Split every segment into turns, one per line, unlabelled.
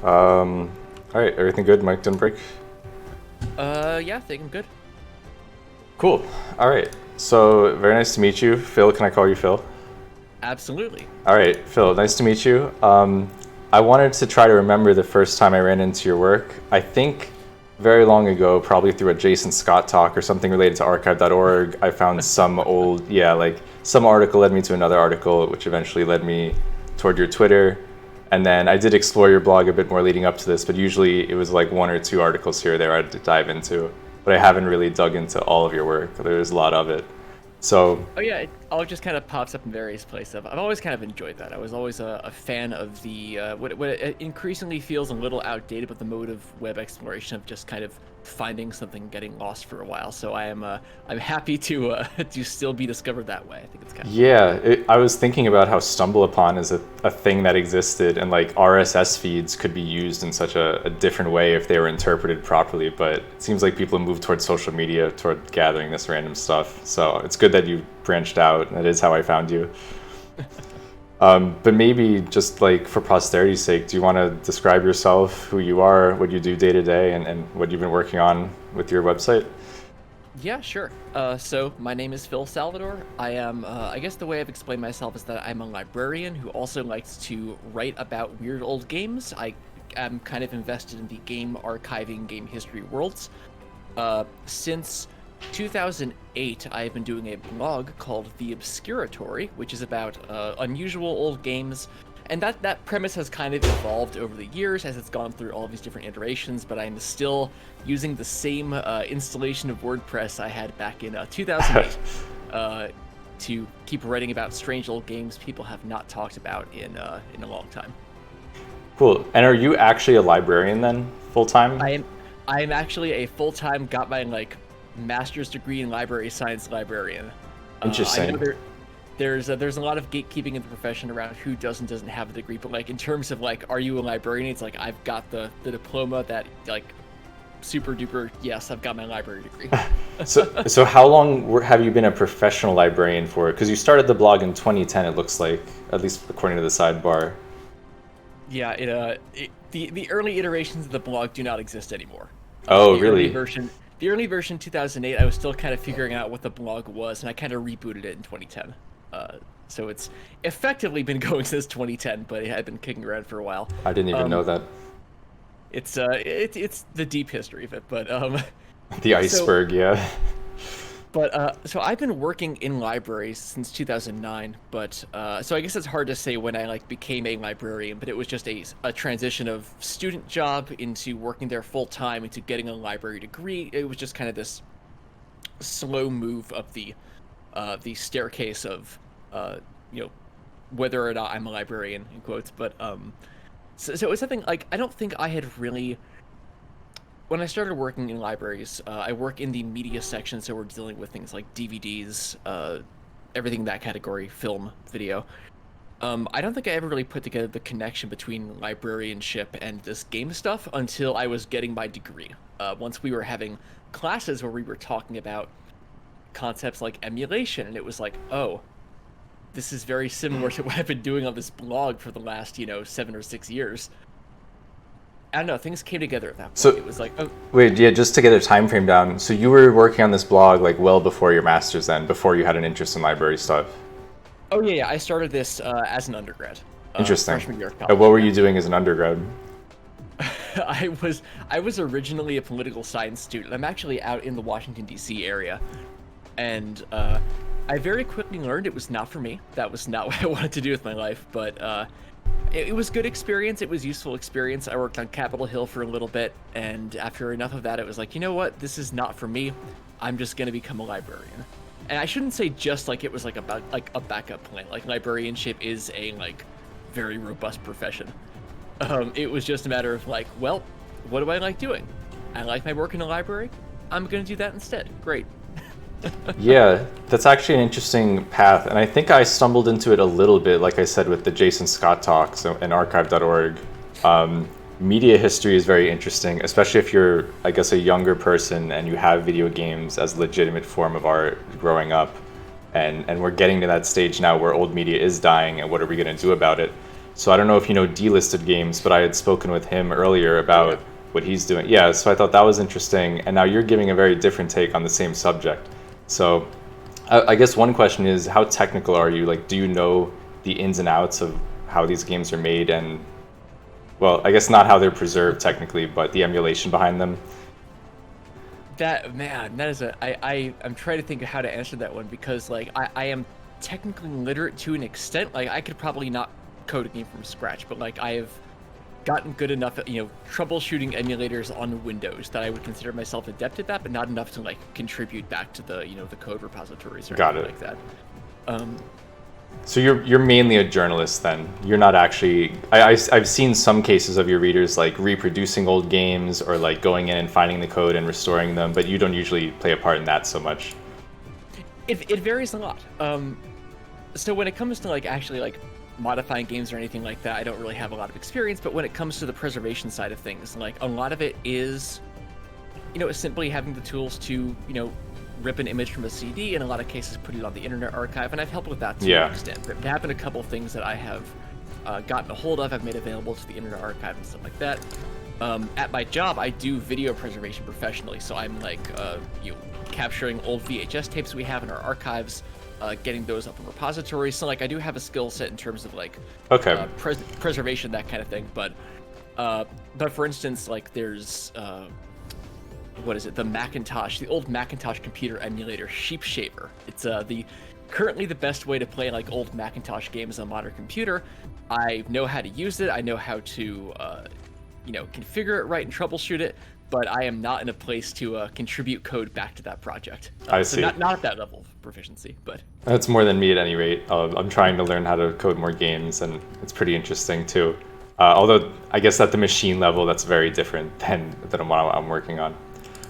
All right, everything good? Mic didn't break?
Yeah, I think I'm good.
Cool. All right. So, very nice to meet you. Phil, can I call you Phil?
Absolutely.
All right, Phil, nice to meet you. I wanted to try to remember the first time I ran into your work. I think very long ago, probably through a Jason Scott talk or something related to archive.org, I found some old, yeah, like some article led me to another article, which eventually led me toward your Twitter. And then I did explore your blog a bit more leading up to this, but usually it was like one or two articles here or there I'd dive into. But I haven't really dug into all of your work. There's a lot of it. So,
Oh yeah, it all just kind of pops up in various places. I've always kind of enjoyed that. I was always a fan of the what it increasingly feels a little outdated, but the mode of web exploration of just kind of finding something, getting lost for a while. So I'm happy to to still be discovered that way. I think it's kind of fun.
yeah, I was thinking about how StumbleUpon is a thing that existed, and like RSS feeds could be used in such a different way if they were interpreted properly. But it seems like people move towards social media, toward gathering this random stuff. So it's good that you branched out. That is how I found you. But maybe just like for posterity's sake, do you want to describe yourself, who you are, what you do day to day, and what you've been working on with your website?
Yeah, sure. So my name is Phil Salvador. I am, I guess the way I've explained myself is that I'm a librarian who also likes to write about weird old games. I am kind of invested in the game archiving, game history worlds. Since 2008, I've been doing a blog called The Obscuratory, which is about unusual old games. And that premise has kind of evolved over the years as it's gone through all these different iterations, but I'm still using the same installation of WordPress I had back in 2008 to keep writing about strange old games people have not talked about in a long time.
Cool. And are you actually a librarian then, full time?
I am actually a full-time, got my like master's degree in library science librarian. I know
Interesting.
there's a lot of gatekeeping in the profession around who doesn't have a degree, but like in terms of like, are you a librarian? It's like I've got the diploma that like super duper, yes, I've got my library degree.
So how long have you been a professional librarian for? Because you started the blog in 2010, it looks like, at least according to the sidebar.
Yeah, the early iterations of the blog do not exist anymore.
Oh,
The early
really?
version, the early version 2008, I was still kind of figuring out what the blog was, and I kind of rebooted it in 2010. So it's effectively been going since 2010, but it had been kicking around for a while.
I didn't even know
Um,
that.
it's the deep history of it, but
The
so
iceberg, yeah.
so I've been working in libraries since 2009, but so I guess it's hard to say when I like became a librarian, but it was just a transition of student job into working there full time into getting a library degree. It was just kind of this slow move of the staircase of you know whether or not I'm a librarian in quotes, but so it was something like I don't think I had really when I started working in libraries, I work in the media section, so we're dealing with things like DVDs, everything in that category, film, video. I don't think I ever really put together the connection between librarianship and this game stuff until I was getting my degree. Once we were having classes where we were talking about concepts like emulation, and it was like, oh, this is very similar to what I've been doing on this blog for the last, 7 or 6 years. I don't know, things came together at that point.
So
It was like, oh,
wait, yeah, just to get a time frame down. So you were working on this blog like well before your master's then, before you had an interest in library stuff.
oh yeah, yeah. I started this as an undergrad,
Interesting.
freshman year of
What
college.
were
Yeah,
you doing as an undergrad?
I was originally a political science student. I'm actually out in the Washington D.C. area, and I very quickly learned it was not for me. That was not what I wanted to do with my life. But it was good experience. It was useful experience. I worked on Capitol Hill for a little bit, and after enough of that, it was like, you know what? This is not for me. I'm just gonna become a librarian. And I shouldn't say just like it was like a backup plan. Like librarianship is a like very robust profession. It was just a matter of like, well, what do I like doing? I like my work in the library. I'm gonna do that instead. Great.
Yeah, that's actually an interesting path, and I think I stumbled into it a little bit, like I said, with the Jason Scott talks and archive.org. Media history is very interesting, especially if you're, I guess, a younger person and you have video games as a legitimate form of art growing up. And we're getting to that stage now where old media is dying, and what are we going to do about it? So I don't know if you know delisted games, but I had spoken with him earlier about what he's doing. Yeah, so I thought that was interesting. And now you're giving a very different take on the same subject. So I guess one question is, how technical are you? Like, do you know the ins and outs of how these games are made and, well, I guess not how they're preserved technically, but the emulation behind them?
That is I'm trying to think of how to answer that one, because like I am technically literate to an extent. Like I could probably not code a game from scratch, but like I have gotten good enough at, troubleshooting emulators on Windows that I would consider myself adept at that, but not enough to like contribute back to the, the code repositories or
Got
anything
it.
like that.
So you're mainly a journalist then. You're not actually. I've seen some cases of your readers like reproducing old games or like going in and finding the code and restoring them, but you don't usually play a part in that so much.
It varies a lot. So when it comes to like actually like modifying games or anything like that, I don't really have a lot of experience. But when it comes to the preservation side of things, like a lot of it is, simply having the tools to, rip an image from a CD, in a lot of cases put it on the Internet Archive, and I've helped with that to an extent. There have been a couple things that I have gotten a hold of, I've made available to the Internet Archive and stuff like that. At my job, I do video preservation professionally, so I'm like, capturing old VHS tapes we have in our archives, getting those up in repositories. So like, I do have a skill set in terms of like, preservation, that kind of thing. But for instance, like there's what is it? The Macintosh, the old Macintosh computer emulator, Sheep Shaver. It's currently the best way to play like old Macintosh games on a modern computer. I know how to use it. I know how to, configure it right and troubleshoot it. But I am not in a place to contribute code back to that project.
I see.
So not at that level of proficiency, but
That's more than me at any rate. I'm trying to learn how to code more games, and it's pretty interesting too. Although I guess at the machine level, that's very different than what I'm working on.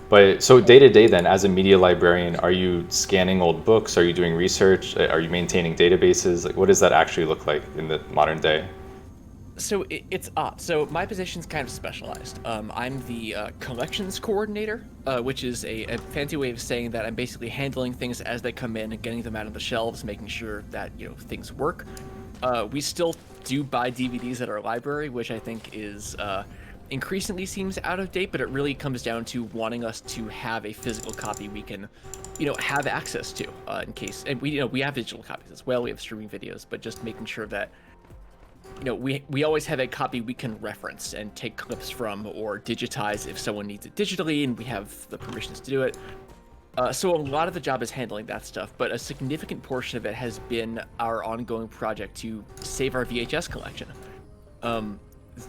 But so day to day then, as a media librarian, are you scanning old books? Are you doing research? Are you maintaining databases? Like, what does that actually look like in the modern day?
So it's odd. So my position's kind of specialized. I'm the collections coordinator, which is a fancy way of saying that I'm basically handling things as they come in and getting them out of the shelves, making sure that things work. We still do buy DVDs at our library, which I think is increasingly seems out of date, but it really comes down to wanting us to have a physical copy we can, have access to in case. And we have digital copies as well. We have streaming videos, but just making sure that we always have a copy we can reference and take clips from or digitize if someone needs it digitally, and we have the permissions to do it. So a lot of the job is handling that stuff, but a significant portion of it has been our ongoing project to save our VHS collection.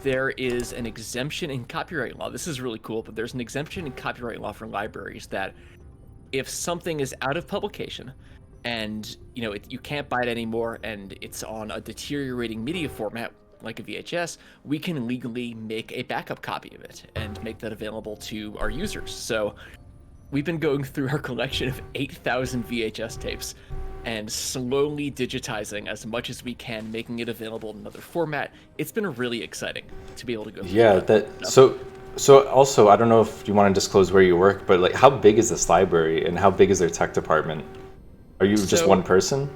There is an exemption in copyright law. This is really cool, but there's an exemption in copyright law for libraries that if something is out of publication and you can't buy it anymore and it's on a deteriorating media format like a VHS, we can legally make a backup copy of it and make that available to our users. So we've been going through our collection of 8,000 VHS tapes and slowly digitizing as much as we can, making it available in another format. It's been really exciting to be able to go through that.
So also, I don't know if you want to disclose where you work, but like, how big is this library and how big is their tech department? Are you just one person?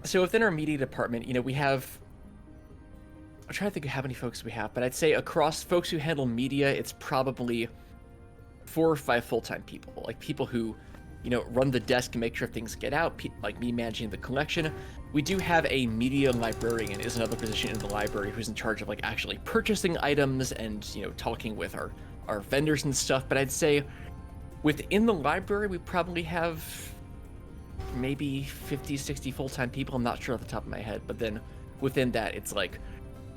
So within our media department, we have, I'm trying to think of how many folks we have, but I'd say across folks who handle media, it's probably 4 or 5 full-time people, like people who run the desk and make sure things get out, like me managing the collection. We do have a media librarian, is another position in the library, who's in charge of like actually purchasing items and talking with our vendors and stuff. But I'd say within the library we probably have maybe 50, 60 full-time people. I'm not sure off the top of my head, but then within that it's like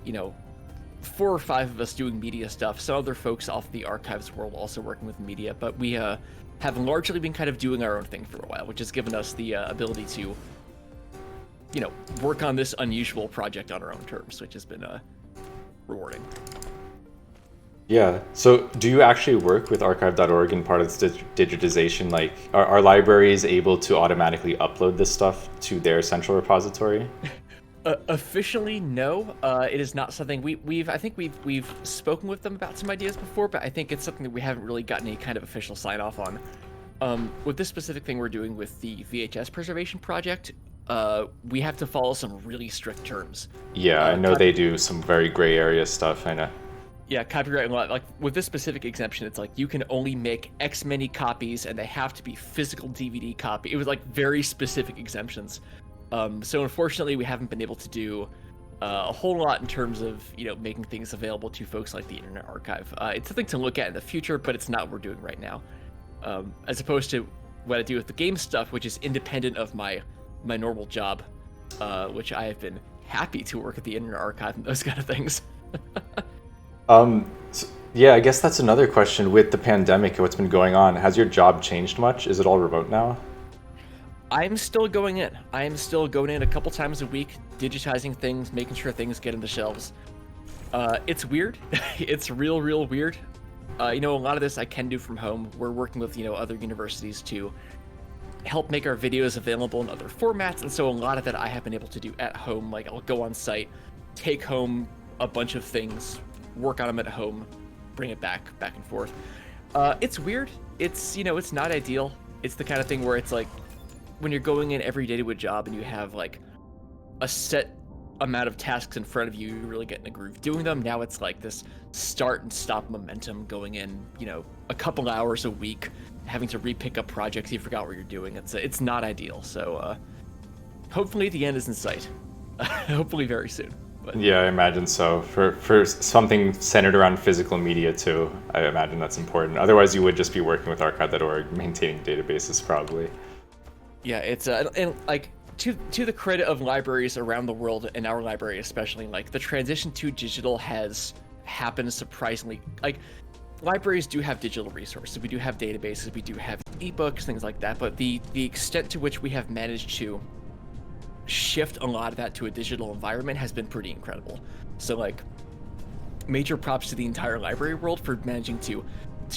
4 or 5 of us doing media stuff, some other folks off the archives world also working with media, but we have largely been kind of doing our own thing for a while, which has given us the ability to, work on this unusual project on our own terms, which has been rewarding.
Yeah. So do you actually work with archive.org and part of this digitization? Like, are libraries able to automatically upload this stuff to their central repository?
Officially, no. It is not something I think we've spoken with them about some ideas before, but I think it's something that we haven't really gotten any kind of official sign off on. With this specific thing we're doing with the VHS preservation project, we have to follow some really strict terms.
Yeah, I know they do some very gray area stuff. I know.
Yeah, copyright law, like with this specific exemption, it's like you can only make X many copies and they have to be physical DVD copy. It was like very specific exemptions. So unfortunately, we haven't been able to do a whole lot in terms of, making things available to folks like the Internet Archive. It's something to look at in the future, but it's not what we're doing right now. As opposed to what I do with the game stuff, which is independent of my normal job, which I have been happy to work at the Internet Archive and those kind of things.
Yeah, I guess that's another question with the pandemic and what's been going on. Has your job changed much? Is it all remote now?
I'm still going in. I am still going in a couple times a week, digitizing things, making sure things get into shelves. It's weird. It's real weird. A lot of this I can do from home. We're working with, other universities to help make our videos available in other formats, and so a lot of that I have been able to do at home. Like, I'll go on site, take home a bunch of things, work on them at home, bring it back and forth. It's weird. It's, it's not ideal. It's the kind of thing where it's like, when you're going in every day to a job and you have like a set amount of tasks in front of you, you really get in a groove doing them. Now it's like this start and stop momentum going in, a couple hours a week, having to re-pick up projects you forgot what you're doing. It's not ideal. So hopefully the end is in sight. Hopefully very soon. But
Yeah, I imagine so. For something centered around physical media too, I imagine that's important. Otherwise, you would just be working with archive.org, maintaining databases probably.
yeah, it's and like to the credit of libraries around the world, and our library especially, like the transition to digital has happened surprisingly. Like, libraries do have digital resources, we do have databases, we do have ebooks, things like that, but the extent to which we have managed to shift a lot of that to a digital environment has been pretty incredible. So like, major props to the entire library world for managing to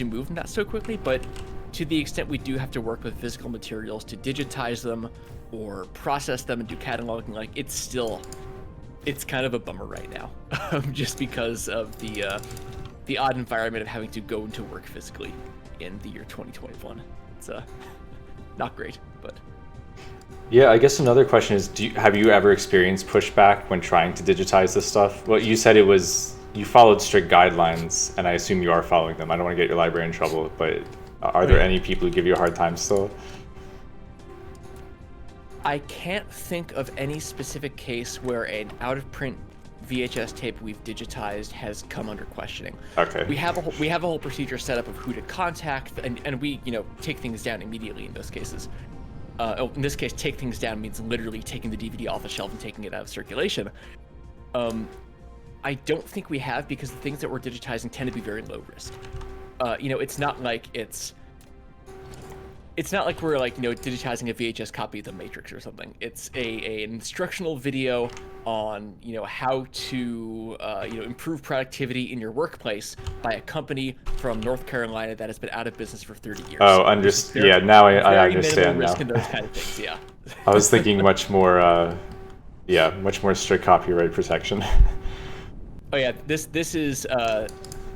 move that so quickly. But to the extent we do have to work with physical materials to digitize them or process them and do cataloging, like it's kind of a bummer right now, just because of the odd environment of having to go into work physically in the year 2021. It's not great, but
Yeah, I guess another question is, have you ever experienced pushback when trying to digitize this stuff? Well, you said you followed strict guidelines, and I assume you are following them. I don't want to get your library in trouble, but are there any people who give you a hard time still?
I can't think of any specific case where an out-of-print VHS tape we've digitized has come under questioning.
Okay.
We have a whole procedure set up of who to contact, and we take things down immediately in those cases. In this case, take things down means literally taking the DVD off the shelf and taking it out of circulation. I don't think we have, because the things that we're digitizing tend to be very low risk. It's not like we're like, digitizing a VHS copy of The Matrix or something. It's an instructional video on, how to, improve productivity in your workplace by a company from North Carolina that has been out of business for 30 years.
Oh, yeah, now I understand
risk
now.
and those kind of things, yeah.
I was thinking much more strict copyright protection.
Oh yeah, this is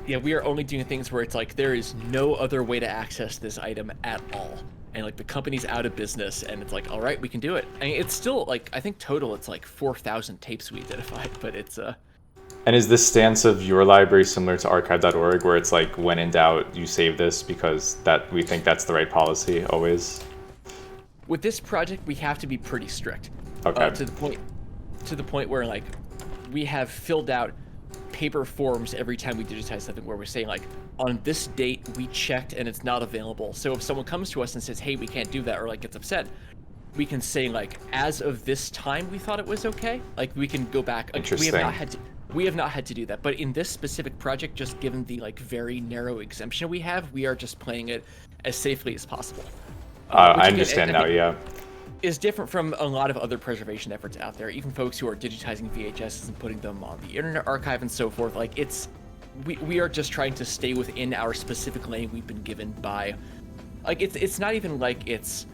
we are only doing things where it's like there is no other way to access this item at all, and like the company's out of business, and it's like, all right, we can do it. I mean, it's still like, I think total it's like 4,000 tapes we identified, but it's
And is this stance of your library similar to archive.org, where it's like, when in doubt, you save this because we think that's the right policy always?
with this project we have to be pretty strict.
Okay.
To the point where like we have filled out paper forms every time we digitize something where we're saying like, on this date we checked and it's not available. So if someone comes to us and says, hey, we can't do that, or like gets upset, we can say like, as of this time we thought it was okay. Like, we can go back. Like,
Interesting.
we have not had to do that. But in this specific project, just given the like very narrow exemption we have, we are just playing it as safely as possible.
I understand now, yeah.
Is different from a lot of other preservation efforts out there, even folks who are digitizing VHSs and putting them on the Internet Archive and so forth. Like, we are just trying to stay within our specific lane we've been given by, like, it's not even like it's,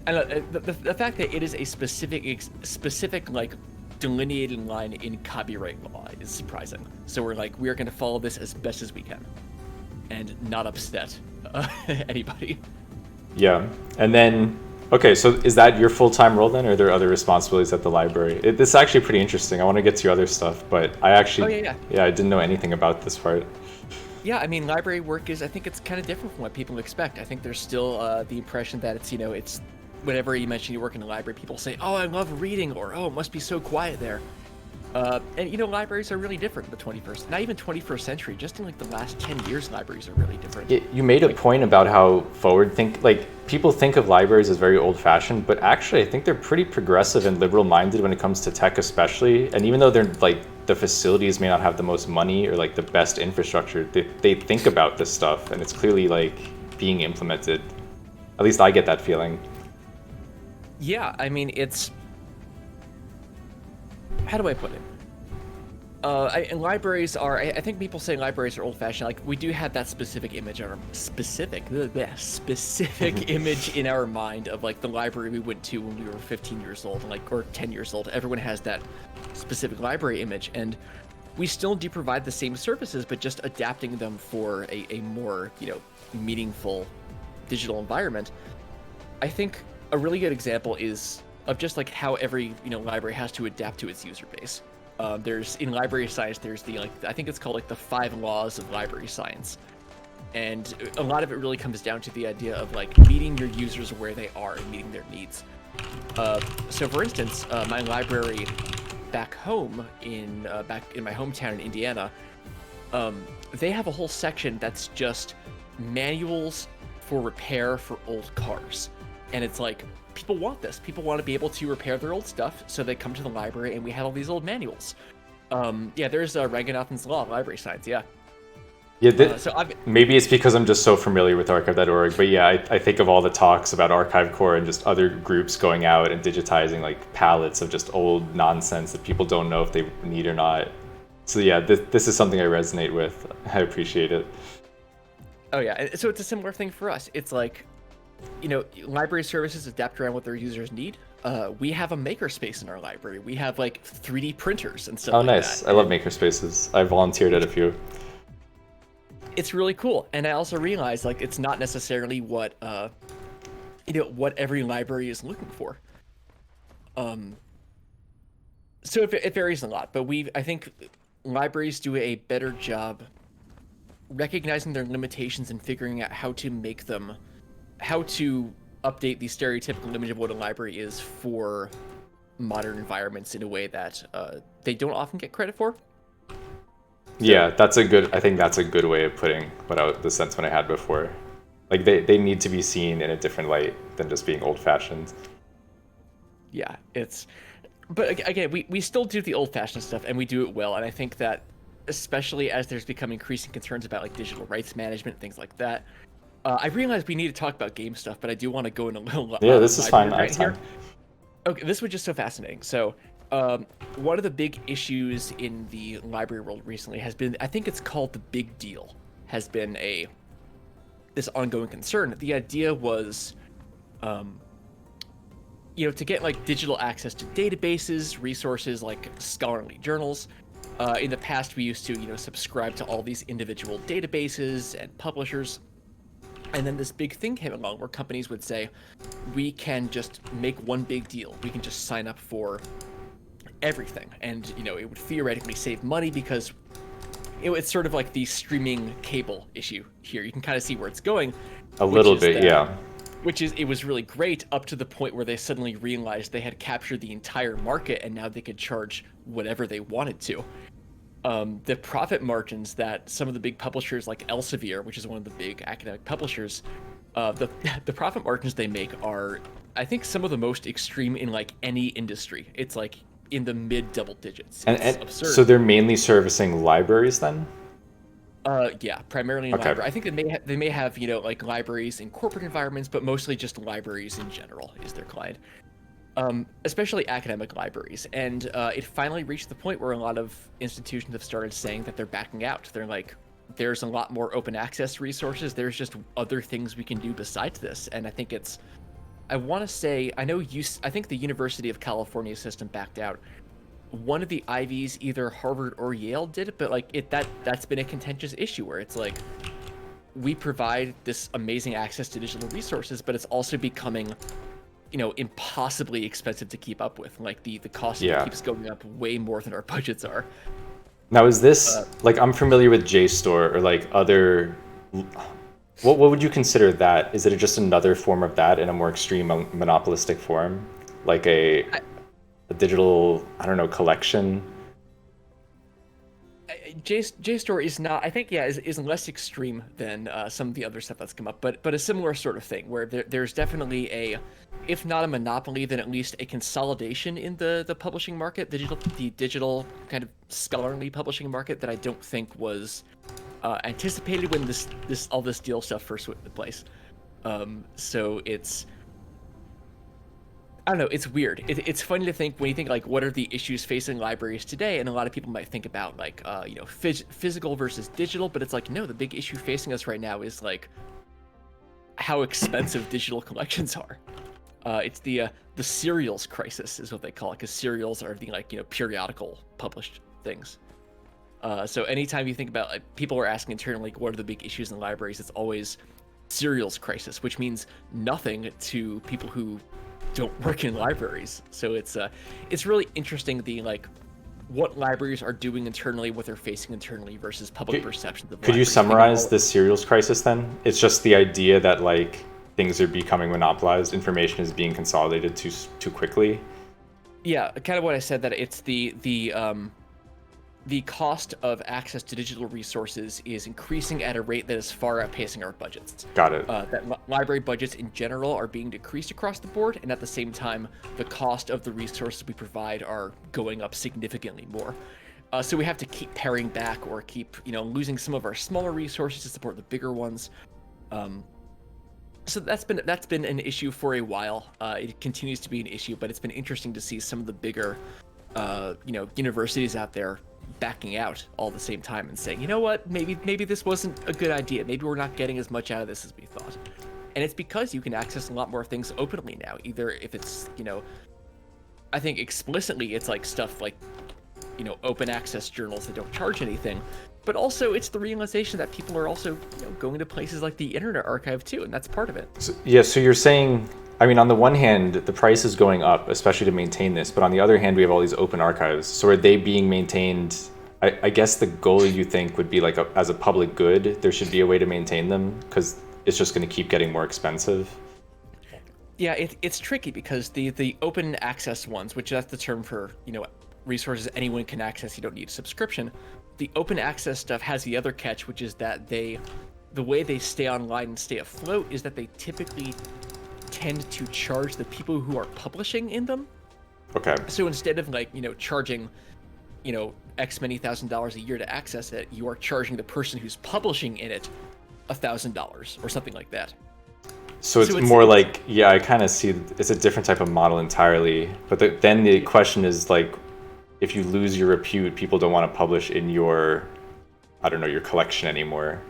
and the fact that it is a specific like delineated line in copyright law is surprising. So we're like, we are going to follow this as best as we can, and not upset anybody.
Yeah, and then Okay, so is that your full-time role then, or are there other responsibilities at the library? This is actually pretty interesting. I want to get to your other stuff, but I
Oh
actually,
yeah, yeah.
yeah, I didn't know anything about this part.
Yeah, I mean, library work is, I think it's kind of different from what people expect. I think there's still the impression that it's, it's whenever you mention you work in a library, people say, oh, I love reading, or oh, it must be so quiet there. And libraries are really different in the 21st, not even 21st century, just in like the last 10 years, libraries are really different.
You made a point about how people think of libraries as very old-fashioned, but actually I think they're pretty progressive and liberal-minded when it comes to tech especially. And even though they're like the facilities may not have the most money or like the best infrastructure, they think about this stuff and it's clearly like being implemented. At least I get that feeling.
Yeah, I mean, how do I put it? And libraries are. I think people say libraries are old-fashioned. Like we do have that specific image, or specific image in our mind of like the library we went to when we were 15 years old, or 10 years old. Everyone has that specific library image, and we still do provide the same services, but just adapting them for a more meaningful digital environment. I think a really good example is of just like how every library has to adapt to its user base. There's in library science, there's I think it's called like the 5 laws of library science, and a lot of it really comes down to the idea of like meeting your users where they are and meeting their needs. So for instance, my library back home back in my hometown in Indiana, they have a whole section that's just manuals for repair for old cars, and it's like, people want this. People want to be able to repair their old stuff, so they come to the library, and we have all these old manuals. Yeah, there's Ranganathan's Law of Library Science, yeah.
Yeah,
So
maybe it's because I'm just so familiar with archive.org, but yeah, I think of all the talks about Archive Corps and just other groups going out and digitizing like pallets of just old nonsense that people don't know if they need or not. So yeah, this is something I resonate with. I appreciate it.
Oh yeah, so it's a similar thing for us. It's like, library services adapt around what their users need. We have a makerspace in our library. We have like 3D printers and stuff.
Oh,
like
nice!
That.
I love makerspaces. I volunteered at a few.
It's really cool, and I also realize like it's not necessarily what what every library is looking for. So it varies a lot, but I think libraries do a better job recognizing their limitations and figuring out how to update the stereotypical image of what a library is for modern environments in a way that they don't often get credit for.
Yeah, I think that's a good way of putting the sentiment I had before. Like they need to be seen in a different light than just being old-fashioned.
Yeah, but again, we still do the old-fashioned stuff, and we do it well, and I think that especially as there's become increasing concerns about like digital rights management, things like that, I realize we need to talk about game stuff, but I do want to go in a little.
Yeah, this is fine. I have time.
Okay, this was just so fascinating. So, one of the big issues in the library world recently has been, I think it's called the Big Deal, has been this ongoing concern. The idea was, to get like digital access to databases, resources like scholarly journals. In the past, we used to, subscribe to all these individual databases and publishers. And then this big thing came along where companies would say, we can just make one big deal. We can just sign up for everything. And, it would theoretically save money because it's sort of like the streaming cable issue here. You can kind of see where it's going.
A little bit, yeah.
It was really great up to the point where they suddenly realized they had captured the entire market and now they could charge whatever they wanted to. The profit margins that some of the big publishers like Elsevier, which is one of the big academic publishers, the profit margins they make are, I think, some of the most extreme in like any industry. It's like in the mid double digits. It's absurd.
So they're mainly servicing libraries then?
Yeah, primarily in library. I think they may have like libraries in corporate environments, but mostly just libraries in general is their client. Especially academic libraries. And it finally reached the point where a lot of institutions have started saying that they're backing out. They're like, there's a lot more open access resources. There's just other things we can do besides this. And I think I think the University of California system backed out. One of the Ivies, either Harvard or Yale, did it, but like that's been a contentious issue where it's like, we provide this amazing access to digital resources, but it's also becoming impossibly expensive to keep up with. Like the cost of it
Yeah.
keeps going up way more than our budgets are.
Now, is this like I'm familiar with JSTOR or like other. What would you consider that? Is it just another form of that in a more extreme monopolistic form, like a digital, I don't know, collection?
JSTOR is not. I think is less extreme than some of the other stuff that's come up, but a similar sort of thing where there's definitely if not a monopoly, then at least a consolidation in the publishing market, the digital kind of scholarly publishing market that I don't think was anticipated when all this deal stuff first went into place. So I don't know. It's weird. It's funny to think when you think like what are the issues facing libraries today, and a lot of people might think about like physical versus digital, but it's like no, the big issue facing us right now is like how expensive digital collections are. It's the serials crisis is what they call it, because serials are the periodical published things. So anytime you think about people are asking internally like, what are the big issues in libraries, it's always serials crisis, which means nothing to people who don't work in libraries. So it's really interesting what libraries are doing internally, what they're facing internally versus public perceptions of
Could you
libraries.
summarize the serials crisis then? It's just the idea that like things are becoming monopolized, information is being consolidated too quickly.
Yeah, kind of what I said, that it's the cost of access to digital resources is increasing at a rate that is far outpacing our budgets.
Got it.
That library budgets in general are being decreased across the board, and at the same time, the cost of the resources we provide are going up significantly more. So we have to keep paring back or keep, losing some of our smaller resources to support the bigger ones. So that's been an issue for a while. It continues to be an issue, but it's been interesting to see some of the bigger, universities out there backing out all at the same time and saying, you know what, maybe this wasn't a good idea. Maybe we're not getting as much out of this as we thought. And it's because you can access a lot more things openly now. Either if it's, I think explicitly it's like stuff like, open access journals that don't charge anything, but also it's the realization that people are also going to places like the Internet Archive too, and that's part of it.
So you're saying, I mean, on the one hand, the price is going up, especially to maintain this, but on the other hand, we have all these open archives. So are they being maintained? I guess the goal you think would be like as a public good, there should be a way to maintain them because it's just going to keep getting more expensive.
Yeah, it's tricky because the open access ones, which that's the term for, resources anyone can access, you don't need a subscription. The open access stuff has the other catch, which is that the way they stay online and stay afloat is that they typically tend to charge the people who are publishing in them.
Okay.
So instead of charging, X many $1,000s a year to access it, you are charging the person who's publishing in it $1,000 or something like that.
So it's more like, yeah, I kind of see it's a different type of model entirely. But then the question is like, if you lose your repute, people don't want to publish in your, I don't know, your collection anymore.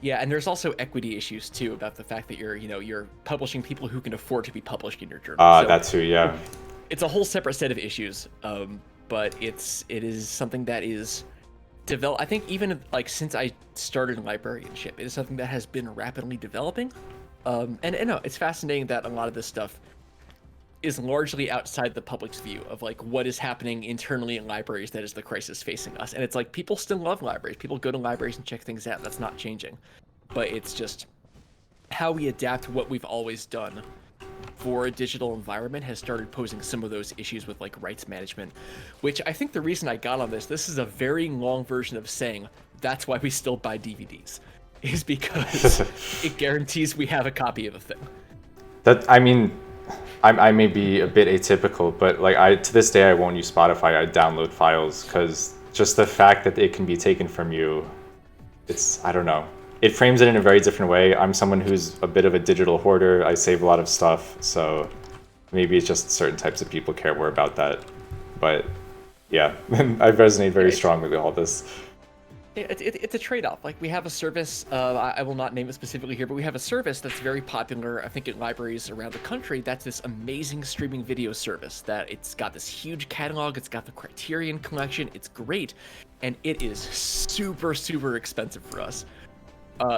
Yeah, and there's also equity issues too about the fact that you're publishing people who can afford to be published in your journal. So
That's who, yeah.
It's a whole separate set of issues, but it is something that is developed. I think even like since I started librarianship, it is something that has been rapidly developing. And no, it's fascinating that a lot of this stuff is largely outside the public's view of like what is happening internally in libraries that is the crisis facing us. And it's like people still love libraries. People go to libraries and check things out. That's not changing. But it's just how we adapt what we've always done for a digital environment has started posing some of those issues with like rights management, which I think the reason I got on this is a very long version of saying that's why we still buy DVDs, is because it guarantees we have a copy of a thing.
I may be a bit atypical, but like to this day I won't use Spotify. I download files because just the fact that it can be taken from you, I don't know. It frames it in a very different way. I'm someone who's a bit of a digital hoarder. I save a lot of stuff, so maybe it's just certain types of people care more about that. But yeah, I resonate very strongly with all this.
It's a trade-off. Like we have a service, I will not name it specifically here, but we have a service that's very popular, I think, in libraries around the country. That's this amazing streaming video service that it's got this huge catalog. It's got the Criterion Collection. It's great. And it is super, super expensive for us.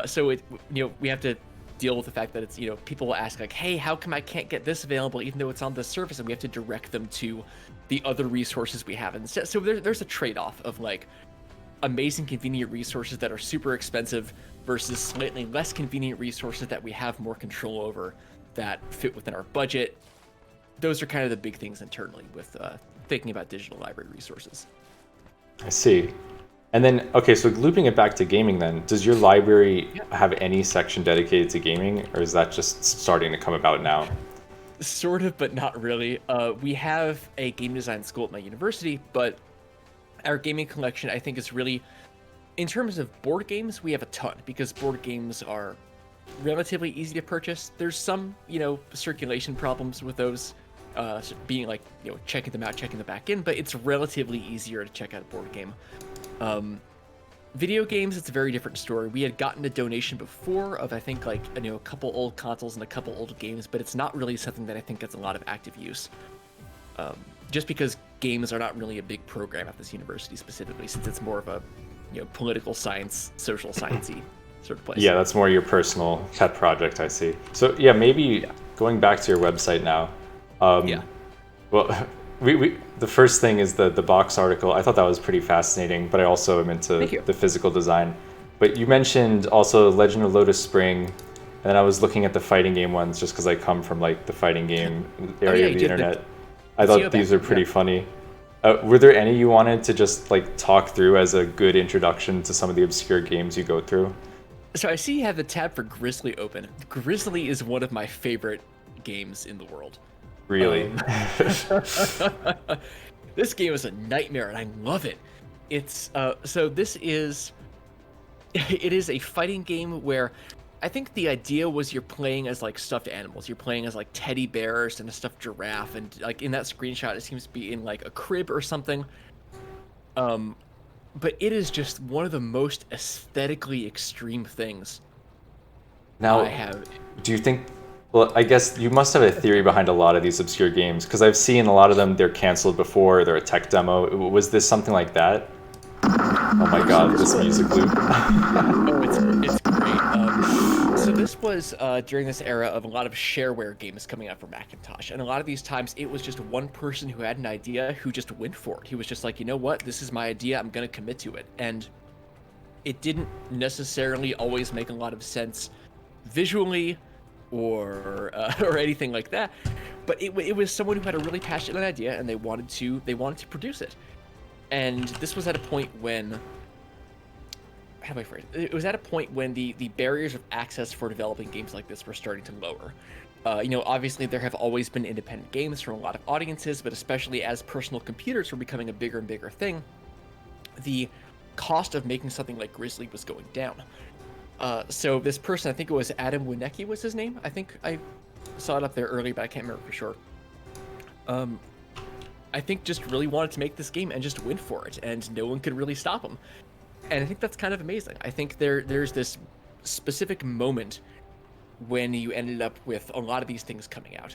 So we have to deal with the fact that it's, people will ask like, hey, how come I can't get this available even though it's on this service, and we have to direct them to the other resources we have instead. So there's a trade-off of like amazing convenient resources that are super expensive versus slightly less convenient resources that we have more control over that fit within our budget. Those are kind of the big things internally with thinking about digital library resources.
I see. And then, okay, so looping it back to gaming then, does your library have any section dedicated to gaming, or is that just starting to come about now?
Sort of, but not really. We have a game design school at my university, but our gaming collection, I think, is really, in terms of board games, we have a ton, because board games are relatively easy to purchase. There's some, circulation problems with those, being like, checking them out, checking them back in, but it's relatively easier to check out a board game. Video games, it's a very different story. We had gotten a donation before of, I think, like, a couple old consoles and a couple old games, but it's not really something that I think gets a lot of active use. Just because games are not really a big program at this university specifically, since it's more of a, political science, social sciencey sort of place.
Yeah, that's more your personal pet project, I see. So yeah, maybe going back to your website now. Well, the first thing is the box article. I thought that was pretty fascinating, but I also am into the physical design. But you mentioned also Legend of Lotus Spring, and then I was looking at the fighting game ones just because I come from like the fighting game area of the internet. I thought these are pretty funny. Were there any you wanted to just like talk through as a good introduction to some of the obscure games you go through?
So I see you have the tab for Grizzly open. Grizzly is one of my favorite games in the world.
Really?
This game is a nightmare, and I love it. It's so this is it is a fighting game where I think the idea was you're playing as like stuffed animals. You're playing as like teddy bears and a stuffed giraffe, and like in that screenshot it seems to be in like a crib or something. But it is just one of the most aesthetically extreme things
now,
I have.
Do you think? Well, I guess you must have a theory behind a lot of these obscure games, because I've seen a lot of them, they're canceled before, they're a tech demo. Was this something like that? Oh my god, this music loop.
Oh, it's great. So this was during this era of a lot of shareware games coming out for Macintosh, and a lot of these times it was just one person who had an idea who just went for it. He was just like, you know what, this is my idea, I'm gonna commit to it. And it didn't necessarily always make a lot of sense visually or anything like that, but it was someone who had a really passionate idea and they wanted to produce it. And this was at a point when, how do I phrase it? It was at a point when the barriers of access for developing games like this were starting to lower. Obviously there have always been independent games from a lot of audiences, but especially as personal computers were becoming a bigger and bigger thing, the cost of making something like Grizzly was going down. So this person, I think it was Adam Winecki was his name. I think I saw it up there early, but I can't remember for sure. I think just really wanted to make this game and just went for it, and no one could really stop him. And I think that's kind of amazing. I think there's this specific moment when you ended up with a lot of these things coming out.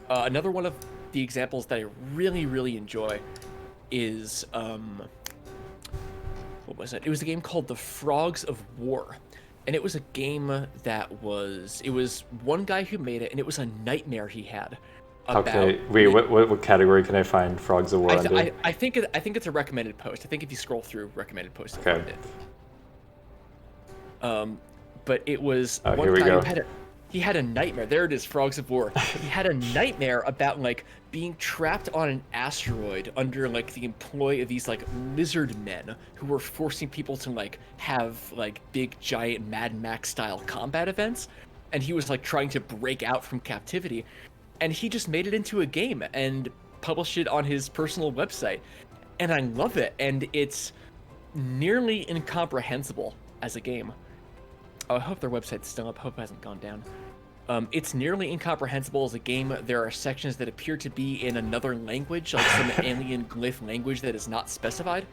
Another one of the examples that I really, really enjoy is, what was it? It was a game called The Frogs of War. And it was a game that it was one guy who made it, and it was a nightmare he had.
Okay, wait, what category can I find Frogs of War under?
I think it's a recommended post. I think if you scroll through recommended posts, you'll find it. But it was one guy who he had a nightmare. There it is, Frogs of War. He had a nightmare about like being trapped on an asteroid under like the employ of these like lizard men who were forcing people to like have like big giant Mad Max style combat events, and he was like trying to break out from captivity, and he just made it into a game and published it on his personal website, and I love it, and it's nearly incomprehensible as a game. Oh, I hope their website's still up. Hope it hasn't gone down. It's nearly incomprehensible as a game. There are sections that appear to be in another language, like some alien glyph language that is not specified.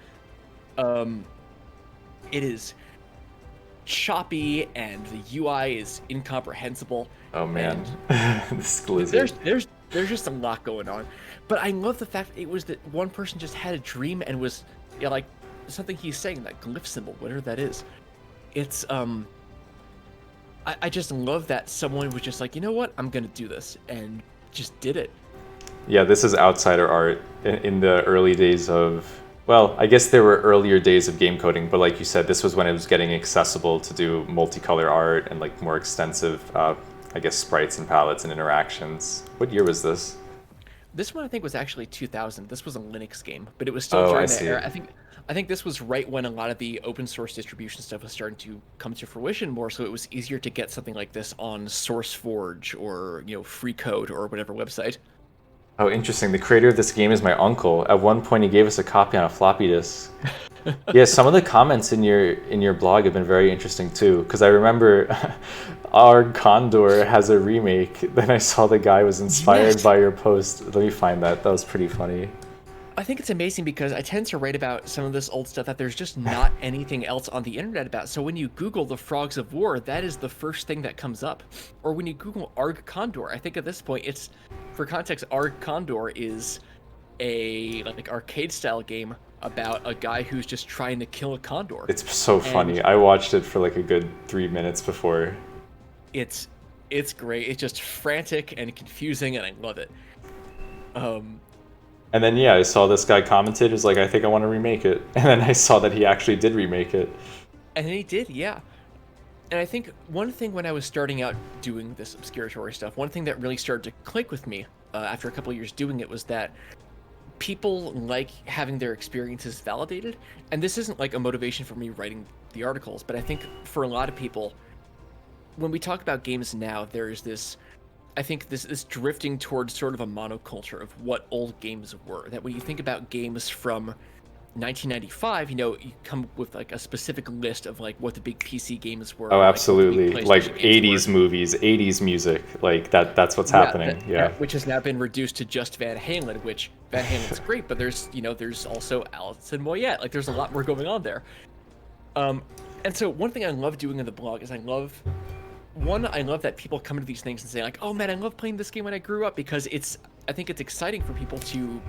It is choppy, and the UI is incomprehensible.
Oh man, this Blizzard.
There's just a lot going on, but I love the fact it was that one person just had a dream and was like something he's saying, that glyph symbol, whatever that is. It's I just love that someone was just like, you know what, I'm gonna do this, and just did it.
Yeah, this is outsider art in the early days of, well, I guess there were earlier days of game coding, but like you said, this was when it was getting accessible to do multicolor art and like more extensive, I guess, sprites and palettes and interactions. What year was this?
This one I think was actually 2000. This was a Linux game, but it was still
Oh, I
during that
see.
era. I think this was right when a lot of the open source distribution stuff was starting to come to fruition more, so it was easier to get something like this on SourceForge or, FreeCode or whatever website.
Oh, interesting. The creator of this game is my uncle. At one point, he gave us a copy on a floppy disk. Yeah, some of the comments in your blog have been very interesting too. Because I remember our Condor has a remake. Then I saw the guy was inspired
Yes.
by your post. Let me find that. That was pretty funny.
I think it's amazing because I tend to write about some of this old stuff that there's just not anything else on the internet about. So when you Google the Frogs of War, that is the first thing that comes up. Or when you Google Arg Condor, I think at this point it's, for context, Arg Condor is a like arcade style game about a guy who's just trying to kill a condor.
It's so
And
funny. I watched it for like a good 3 minutes before.
it's it's great. It's just frantic and confusing and I love it. Um
And then yeah, I saw this guy commented. Was like, I think I want to remake it. And then I saw that he actually did remake it.
and he did, yeah. And I think one thing when I was starting out doing this obscuratory stuff, one thing that really started to click with me after a couple of years doing it was that people like having their experiences validated. And this isn't like a motivation for me writing the articles, but I think for a lot of people, when we talk about games now, there's this, I think this drifting towards sort of a monoculture of what old games were. That when you think about games from 1995, you come with like a specific list of like what the big PC games were,
Oh,
like what the big
absolutely. Like
PlayStation games were.
80s movies, 80s music. Like that's what's
Yeah,
happening. Yeah.
which has now been reduced to just Van Halen, which Van Halen's great, but there's also Alison Moyet. Like there's a lot more going on there. And so one thing I love doing in the blog is I love that people come into these things and say like, "Oh man, I love playing this game when I grew up," because I think it's exciting for people to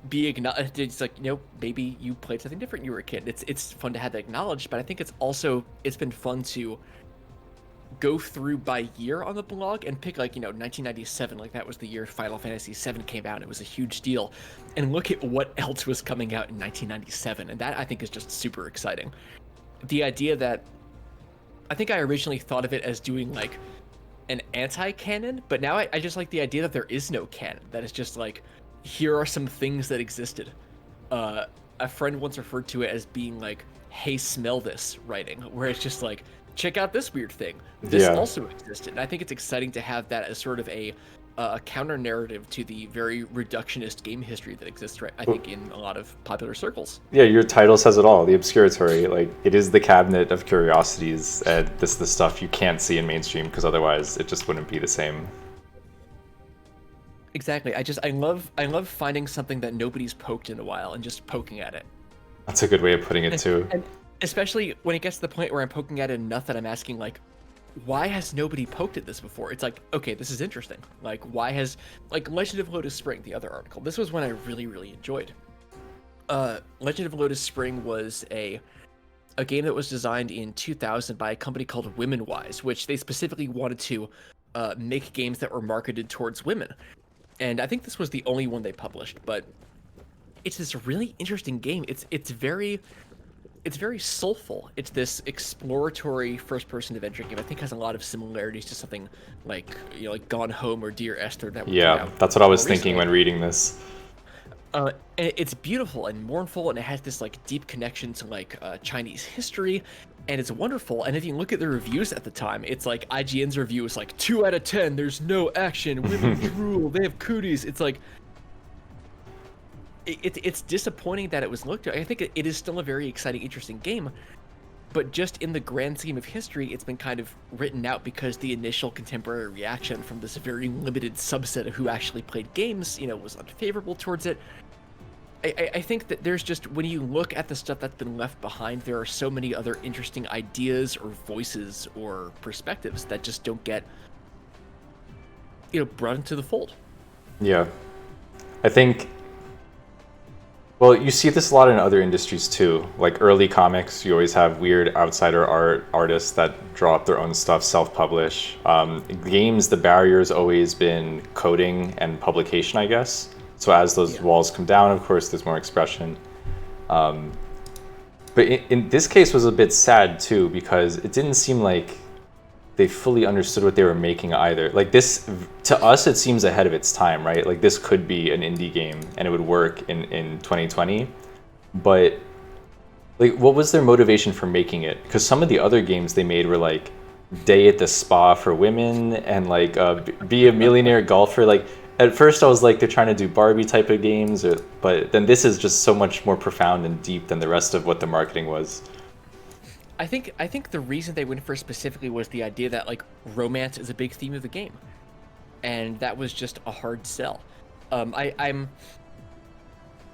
be acknowledged. It's like, maybe you played something different when you were a kid. It's fun to have that acknowledged, but I think it's been fun to go through by year on the blog and pick like 1997, like that was the year Final Fantasy VII came out. It was a huge deal, and look at what else was coming out in 1997, and that I think is just super exciting. The idea that I think I originally thought of it as doing like an anti-canon, but now I just like the idea that there is no canon. That it's just like, here are some things that existed. A friend once referred to it as being like, "Hey, smell this" writing, where it's just like, check out this weird thing. This
Yeah.
also existed, and I think it's exciting to have that as sort of a counter narrative to the very reductionist game history that exists, right? I think in a lot of popular circles.
Yeah, your title says it all. The Obscuratory. Like, it is the cabinet of curiosities, and this is the stuff you can't see in mainstream because otherwise it just wouldn't be the same.
Exactly. I love finding something that nobody's poked in a while and just poking at it.
That's a good way of putting it too.
And especially when it gets to the point where I'm poking at it enough that I'm asking like, why has nobody poked at this before? It's like, okay, this is interesting. Like, why has like Legend of Lotus Spring, the other article? This was one I really, really enjoyed. Legend of Lotus Spring was a game that was designed in 2000 by a company called Womenwise, which they specifically wanted to make games that were marketed towards women. And I think this was the only one they published, but it's this really interesting game. It's very soulful. It's this exploratory first-person adventure game. I think has a lot of similarities to something like like Gone Home or Dear Esther that were coming
Yeah,
out
that's what I was
more
thinking
recently.
when reading this.
And it's beautiful and mournful, and it has this like deep connection to like Chinese history, and it's wonderful. And if you look at the reviews at the time, it's like IGN's review is like 2 out of 10. There's no action, women drool, they have cooties. It's like it's disappointing that it was looked at. I think it is still a very exciting, interesting game, but just in the grand scheme of history, it's been kind of written out because the initial contemporary reaction from this very limited subset of who actually played games, was unfavorable towards it. I think that there's just, when you look at the stuff that's been left behind, there are so many other interesting ideas or voices or perspectives that just don't get, brought into the fold.
Yeah. I think, Well, you see this a lot in other industries too. Like early comics, you always have weird outsider artists that draw up their own stuff, self-publish. Games, the barrier's always been coding and publication, I guess. So as those
Yeah.
walls come down, of course, there's more expression. But in this case was a bit sad too because it didn't seem like they fully understood what they were making either. Like this, to us, it seems ahead of its time, right? Like this could be an indie game and it would work in 2020. But like, what was their motivation for making it? Because some of the other games they made were like Day at the Spa for women and like Be a Millionaire Golfer. Like at first I was like they're trying to do Barbie type of games, but then this is just so much more profound and deep than the rest of what the marketing was.
I think the reason they went for specifically was the idea that like romance is a big theme of the game, and that was just a hard sell. I'm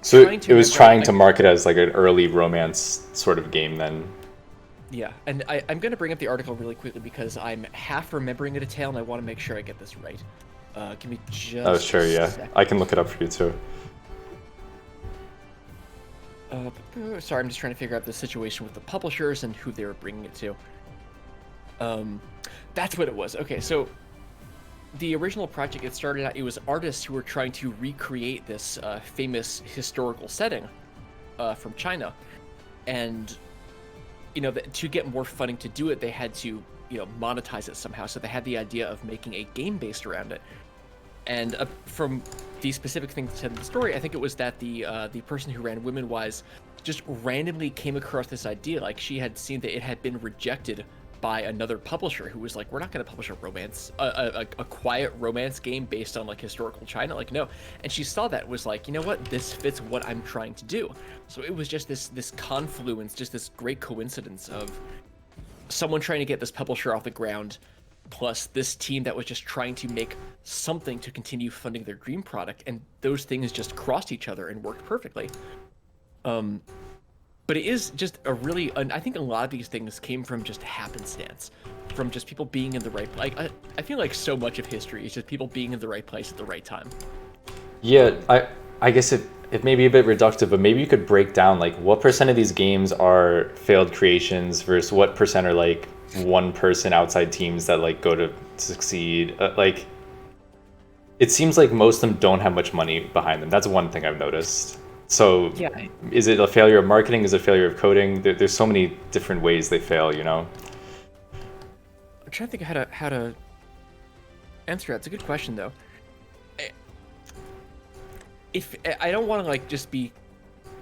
So
trying to
it was
remember,
trying
like,
to market as like an early romance sort of game then.
yeah, and I'm gonna bring up the article really quickly because I'm half remembering a detail and I want to make sure I get this right. Give me just.
Oh, sure,
a
yeah.
sec.
I can look it up for you too.
Sorry, I'm just trying to figure out the situation with the publishers and who they were bringing it to. That's what it was. Okay, so the original project, it started out, it was artists who were trying to recreate this famous historical setting from China. And, you know, to get more funding to do it, they had to, you know, monetize it somehow. So they had the idea of making a game based around it. And from the specific things said in the story, I think it was that the person who ran Women Wise just randomly came across this idea. Like she had seen that it had been rejected by another publisher who was like, we're not going to publish a romance, a quiet romance game based on like historical China. Like, no. And she saw that, was like, you know what, this fits what I'm trying to do. So it was just this confluence, just this great coincidence of someone trying to get this publisher off the ground, plus this team that was just trying to make something to continue funding their dream product, and those things just crossed each other and worked perfectly. But it is just a really, I think a lot of these things came from just happenstance, from just people being in the right place. Like, I feel like so much of history is just people being in the right place at the right time.
Yeah, I guess it may be a bit reductive, but maybe you could break down like what percent of these games are failed creations versus what percent are like one person outside teams that like go to succeed. Like it seems like most of them don't have much money behind them. That's one thing I've noticed. So
Yeah.
is it a failure of marketing? Is it a failure of coding? There's so many different ways they fail, you know?
I'm trying to think of how to answer that. It's a good question though. If I don't want to like just be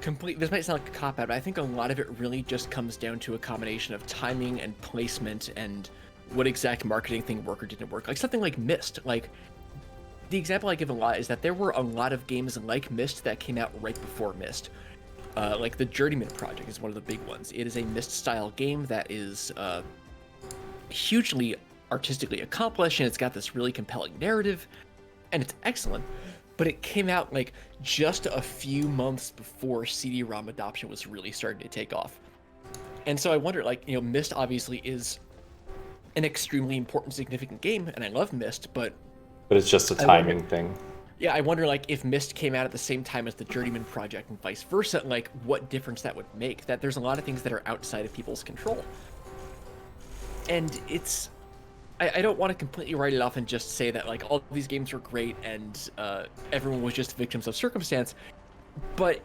complete, this might sound like a cop out, but I think a lot of it really just comes down to a combination of timing and placement and what exact marketing thing worked or didn't work. Like something like Myst. Like the example I give a lot is that there were a lot of games like Myst that came out right before Myst. Like the Journeyman project is one of the big ones. It is a Myst style game that is hugely artistically accomplished, and it's got this really compelling narrative, and it's excellent. But it came out like just a few months before CD-ROM adoption was really starting to take off. And so I wonder, like, you know, Myst obviously is an extremely important, significant game, and I love Myst, but
it's just a timing thing.
yeah, I wonder, like, if Myst came out at the same time as the Journeyman project and vice versa, like, what difference that would make. That there's a lot of things that are outside of people's control. And it's... I don't want to completely write it off and just say that, like, all these games were great and everyone was just victims of circumstance, but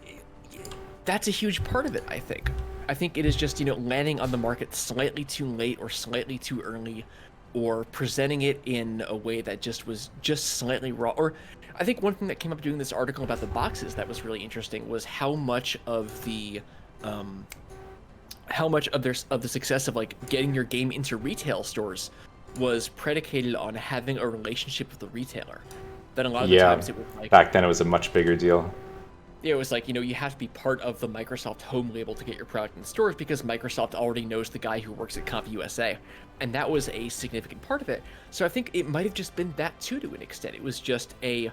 that's a huge part of it, I think. I think it is just, you know, landing on the market slightly too late or slightly too early, or presenting it in a way that just was just slightly raw. Or I think one thing that came up doing this article about the boxes that was really interesting was how much of the the success of like getting your game into retail stores was predicated on having a relationship with the retailer. Then a lot of the times it was like,
back then it was a much bigger deal.
it was like, you know, you have to be part of the Microsoft home label to get your product in stores because Microsoft already knows the guy who works at CompUSA. And that was a significant part of it. So I think it might have just been that too, to an extent. It was just a...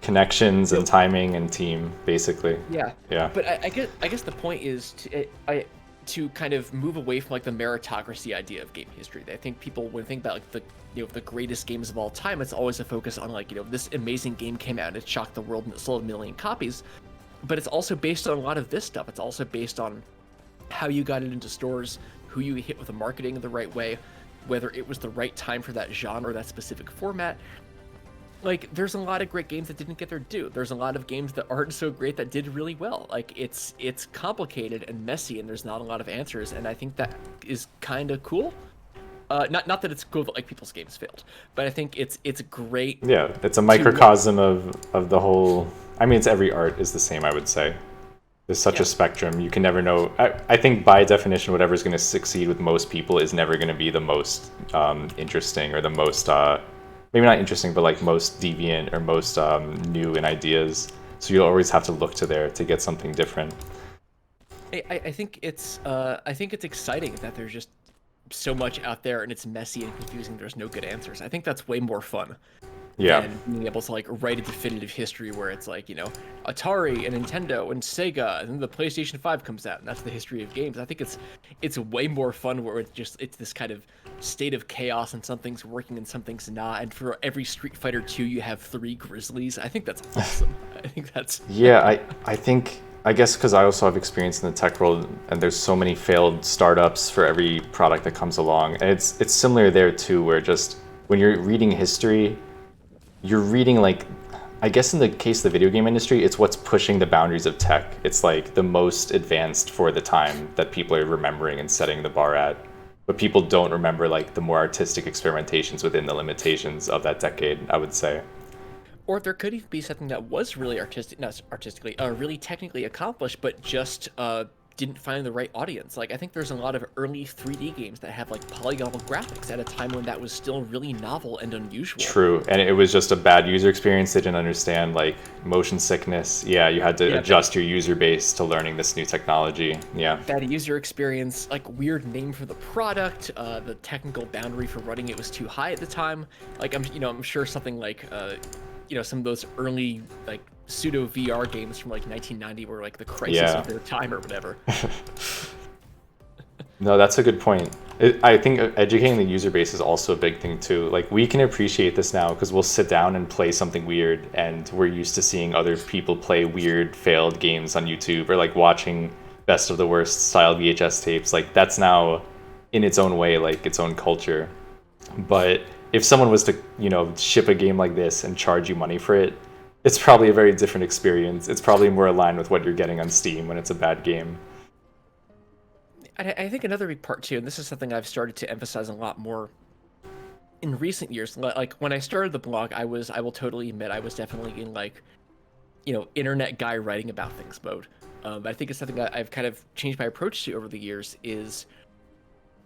connections and timing and team, basically.
Yeah.
Yeah.
But I guess the point is to kind of move away from like the meritocracy idea of game history. I think people, when they think about like the greatest games of all time, it's always a focus on like, you know, this amazing game came out and it shocked the world and it sold 1 million copies. but it's also based on a lot of this stuff. It's also based on how you got it into stores, who you hit with the marketing the right way, whether it was the right time for that genre, that specific format. Like, there's a lot of great games that didn't get their due. There's a lot of games that aren't so great that did really well. Like, it's complicated and messy, and there's not a lot of answers, and I think that is kind of cool. Not that it's cool that like people's games failed, but I think it's great.
Yeah, it's a microcosm of the whole. I mean, it's every art is the same, I would say. There's such a spectrum. You can never know. I think by definition, whatever's going to succeed with most people is never going to be the most interesting or the most, maybe not interesting, but like most deviant or most new in ideas. So you'll always have to look to there to get something different.
I think it's exciting that there's just so much out there and it's messy and confusing. There's no good answers. I think that's way more fun.
Yeah.
And being able to like write a definitive history where it's like, you know, Atari and Nintendo and Sega, and then the PlayStation 5 comes out, and that's the history of games. I think it's way more fun where it's this kind of state of chaos, and something's working and something's not. And for every Street Fighter 2, you have 3 Grizzlies. I think that's awesome. I think that's
Yeah, I guess because I also have experience in the tech world, and there's so many failed startups for every product that comes along. And it's similar there too, where just when you're reading history, you're reading like, I guess in the case of the video game industry, it's what's pushing the boundaries of tech. It's like the most advanced for the time that people are remembering and setting the bar at. But people don't remember like the more artistic experimentations within the limitations of that decade, I would say.
Or there could even be something that was really really technically accomplished, but just didn't find the right audience. Like, I think there's a lot of early 3D games that have like polygonal graphics at a time when that was still really novel and unusual.
True, and it was just a bad user experience. They didn't understand like motion sickness. Yeah, you had to adjust your user base to learning this new technology. Yeah.
Bad user experience, like weird name for the product, the technical boundary for running it was too high at the time. Like I'm sure something like some of those early like pseudo VR games from like 1990 were like the crisis of their time or whatever.
No, that's a good point. I think educating the user base is also a big thing too. Like, we can appreciate this now because we'll sit down and play something weird, and we're used to seeing other people play weird failed games on YouTube, or like watching best of the worst style VHS tapes. Like, that's now in its own way like its own culture. But if someone was to, ship a game like this and charge you money for it, it's probably a very different experience. It's probably more aligned with what you're getting on Steam when it's a bad game.
I think another big part too, and this is something I've started to emphasize a lot more in recent years. Like when I started the blog, I will totally admit I was definitely in like, internet guy writing about things mode. I think it's something that I've kind of changed my approach to over the years is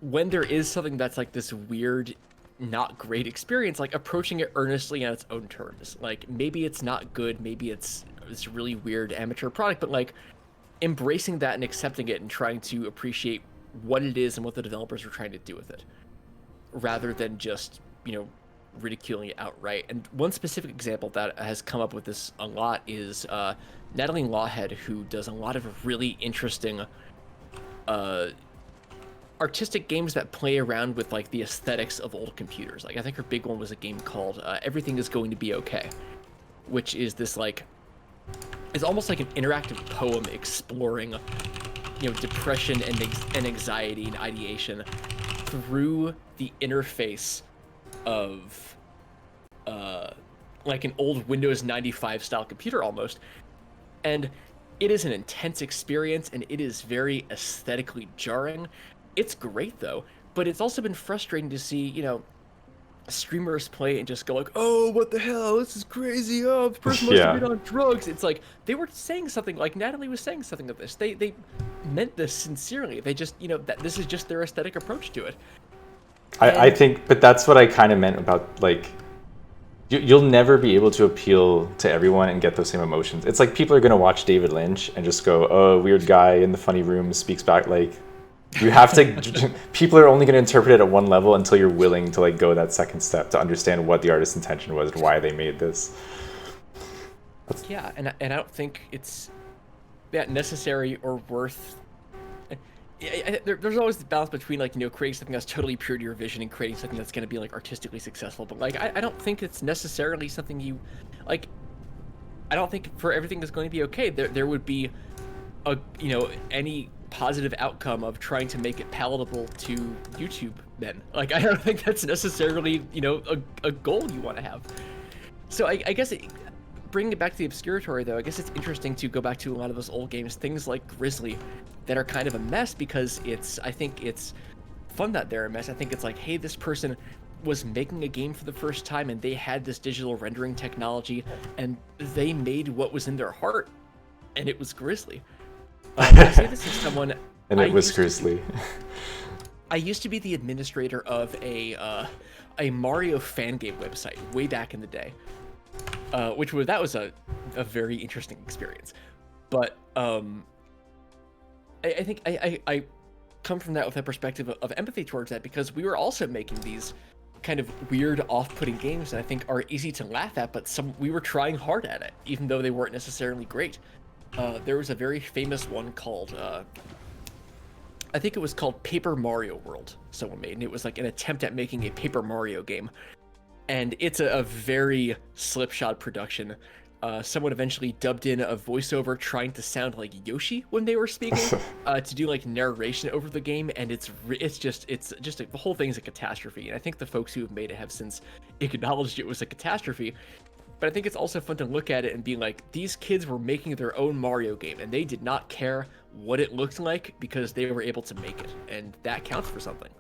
when there is something that's like this weird, not great experience, like approaching it earnestly on its own terms. Like, maybe it's not good, maybe it's really weird amateur product, but like embracing that and accepting it and trying to appreciate what it is and what the developers are trying to do with it, rather than just ridiculing it outright. And one specific example that has come up with this a lot is Natalie Lawhead, who does a lot of really interesting artistic games that play around with like the aesthetics of old computers. Like, I think her big one was a game called Everything Is Going to Be Okay, which is this like, it's almost like an interactive poem exploring depression and anxiety and ideation through the interface of like an old Windows 95 style computer almost. And it is an intense experience, and it is very aesthetically jarring. It's great though, but it's also been frustrating to see, streamers play and just go like, oh, what the hell, this is crazy, oh, the person must have been on drugs. It's like, they were saying something, like Natalie was saying something of this. They meant this sincerely. They just, that this is just their aesthetic approach to it.
I think, but that's what I kind of meant about, like, you'll never be able to appeal to everyone and get those same emotions. It's like people are going to watch David Lynch and just go, oh, weird guy in the funny room speaks back, like, you have to, people are only going to interpret it at one level until you're willing to like go that second step to understand what the artist's intention was and why they made this.
Yeah, and I don't think it's that necessary or worth. There's always the balance between like creating something that's totally pure to your vision and creating something that's going to be like artistically successful. But like I don't think it's necessarily something you like. I don't think for everything that's going to be okay, there would be any positive outcome of trying to make it palatable to YouTube men. Like, I don't think that's necessarily, a goal you want to have. So I guess bringing it back to the Obscuratory, though, I guess it's interesting to go back to a lot of those old games, things like Grizzly, that are kind of a mess because I think it's fun that they're a mess. I think it's like, hey, this person was making a game for the first time and they had this digital rendering technology and they made what was in their heart, and it was Grizzly. I say this as someone.
And it was Grizzly.
I used to be the administrator of a Mario fan game website way back in the day, that was a very interesting experience. But I think I come from that with a perspective of empathy towards that, because we were also making these kind of weird, off-putting games that I think are easy to laugh at, but we were trying hard at it, even though they weren't necessarily great. There was a very famous one called, I think it was called Paper Mario World, someone made, and it was like an attempt at making a Paper Mario game. And it's a very slipshod production. Someone eventually dubbed in a voiceover trying to sound like Yoshi when they were speaking, to do like narration over the game, and it's just the whole thing's a catastrophe. And I think the folks who have made it have since acknowledged it was a catastrophe. But I think it's also fun to look at it and be like, these kids were making their own Mario game, and they did not care what it looked like because they were able to make it, and that counts for something.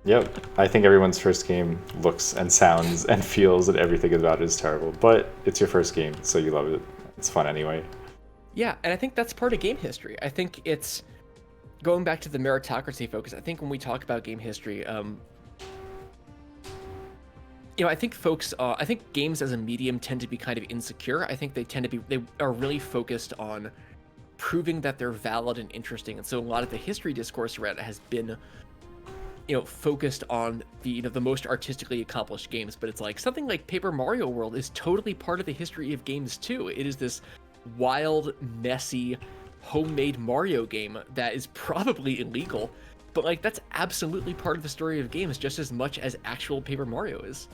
Yep, I think everyone's first game looks and sounds and feels and everything about it is terrible, but it's your first game, so you love it. It's fun anyway.
Yeah, and I think that's part of game history. I think it's going back to the meritocracy focus. I think when we talk about game history, I think I think games as a medium tend to be kind of insecure. I think they are really focused on proving that they're valid and interesting, and so a lot of the history discourse around it has been focused on the most artistically accomplished games. But it's like something like Paper Mario World is totally part of the history of games too. It is this wild, messy, homemade Mario game that is probably illegal, but like that's absolutely part of the story of games just as much as actual Paper Mario is.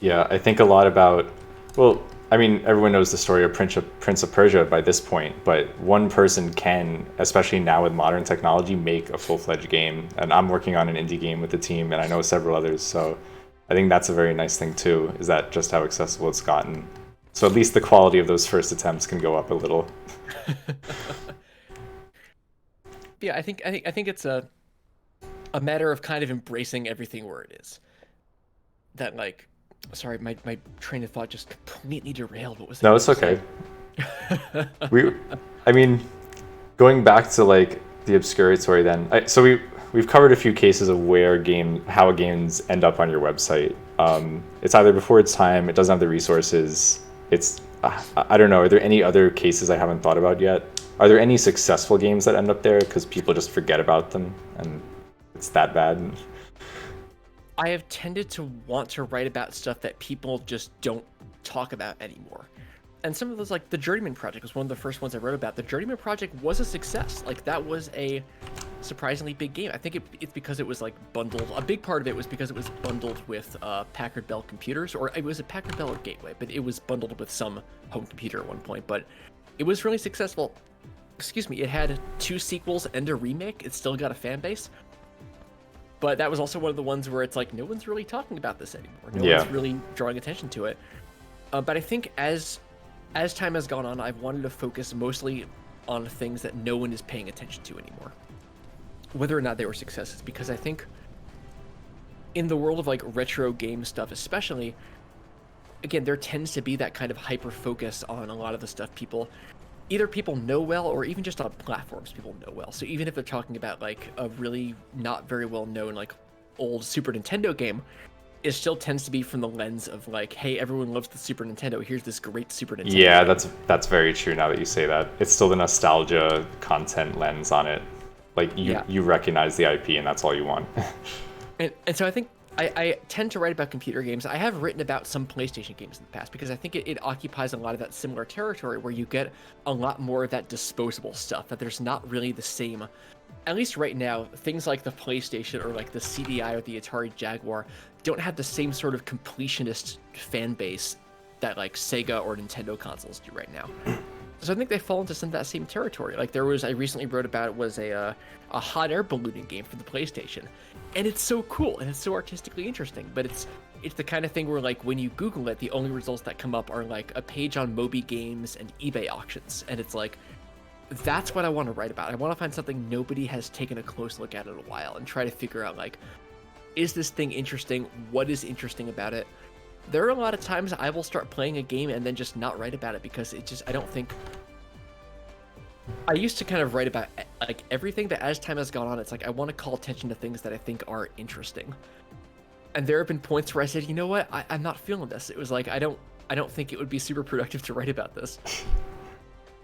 Yeah, I think a lot about, well, I mean, everyone knows the story of Prince of Persia by this point, but one person can, especially now with modern technology, make a full-fledged game. And I'm working on an indie game with the team, and I know several others, so I think that's a very nice thing too, is that just how accessible it's gotten. So at least the quality of those first attempts can go up a little.
Yeah, I think it's a matter of kind of embracing everything where it is. That like, sorry, my train of thought just completely derailed. What was
No, it's okay. I mean, going back to like the Obscuratory then. So we've covered a few cases of how games end up on your website. It's either before its time, it doesn't have the resources. It's I don't know. Are there any other cases I haven't thought about yet? Are there any successful games that end up there because people just forget about them and it's that bad?
I have tended to want to write about stuff that people just don't talk about anymore. And some of those, like the Journeyman Project was one of the first ones I wrote about. The Journeyman Project was a success. Like that was a surprisingly big game. I think it's because it was like bundled. A big part of it was because it was bundled with Packard Bell computers, or it was a Packard Bell or Gateway, but it was bundled with some home computer at one point. But it was really successful. Excuse me, it had 2 sequels and a remake. It still got a fan base. But that was also one of the ones where it's like, no one's really talking about this anymore. No one's really drawing attention to it. But I think as time has gone on, I've wanted to focus mostly on things that no one is paying attention to anymore. Whether or not they were successes. Because I think in the world of like retro game stuff especially, again, there tends to be that kind of hyper focus on a lot of the stuff people know well, or even just on platforms people know well. So even if they're talking about like a really not very well known like old Super Nintendo game, it still tends to be from the lens of like, hey, everyone loves the Super Nintendo. Here's this great Super Nintendo.
Yeah,
game.
that's very true now that you say that. It's still the nostalgia content lens on it. Like you recognize the IP and that's all you want.
and so I think I tend to write about computer games. I have written about some PlayStation games in the past because I think it occupies a lot of that similar territory where you get a lot more of that disposable stuff, that there's not really the same, at least right now, things like the PlayStation or like the CDI or the Atari Jaguar don't have the same sort of completionist fan base that like Sega or Nintendo consoles do right now. So I think they fall into some of that same territory. Like I recently wrote about a hot air ballooning game for the PlayStation, and it's so cool and it's so artistically interesting. But it's the kind of thing where like when you Google it, the only results that come up are like a page on Moby Games and eBay auctions, and it's like that's what I want to write about. I want to find something nobody has taken a close look at in a while and try to figure out like, is this thing interesting? What is interesting about it? There are a lot of times I will start playing a game and then just not write about it because I don't think. I used to kind of write about like everything, but as time has gone on, it's like I want to call attention to things that I think are interesting. And there have been points where I said, you know what, I'm not feeling this. It was like I don't think it would be super productive to write about this,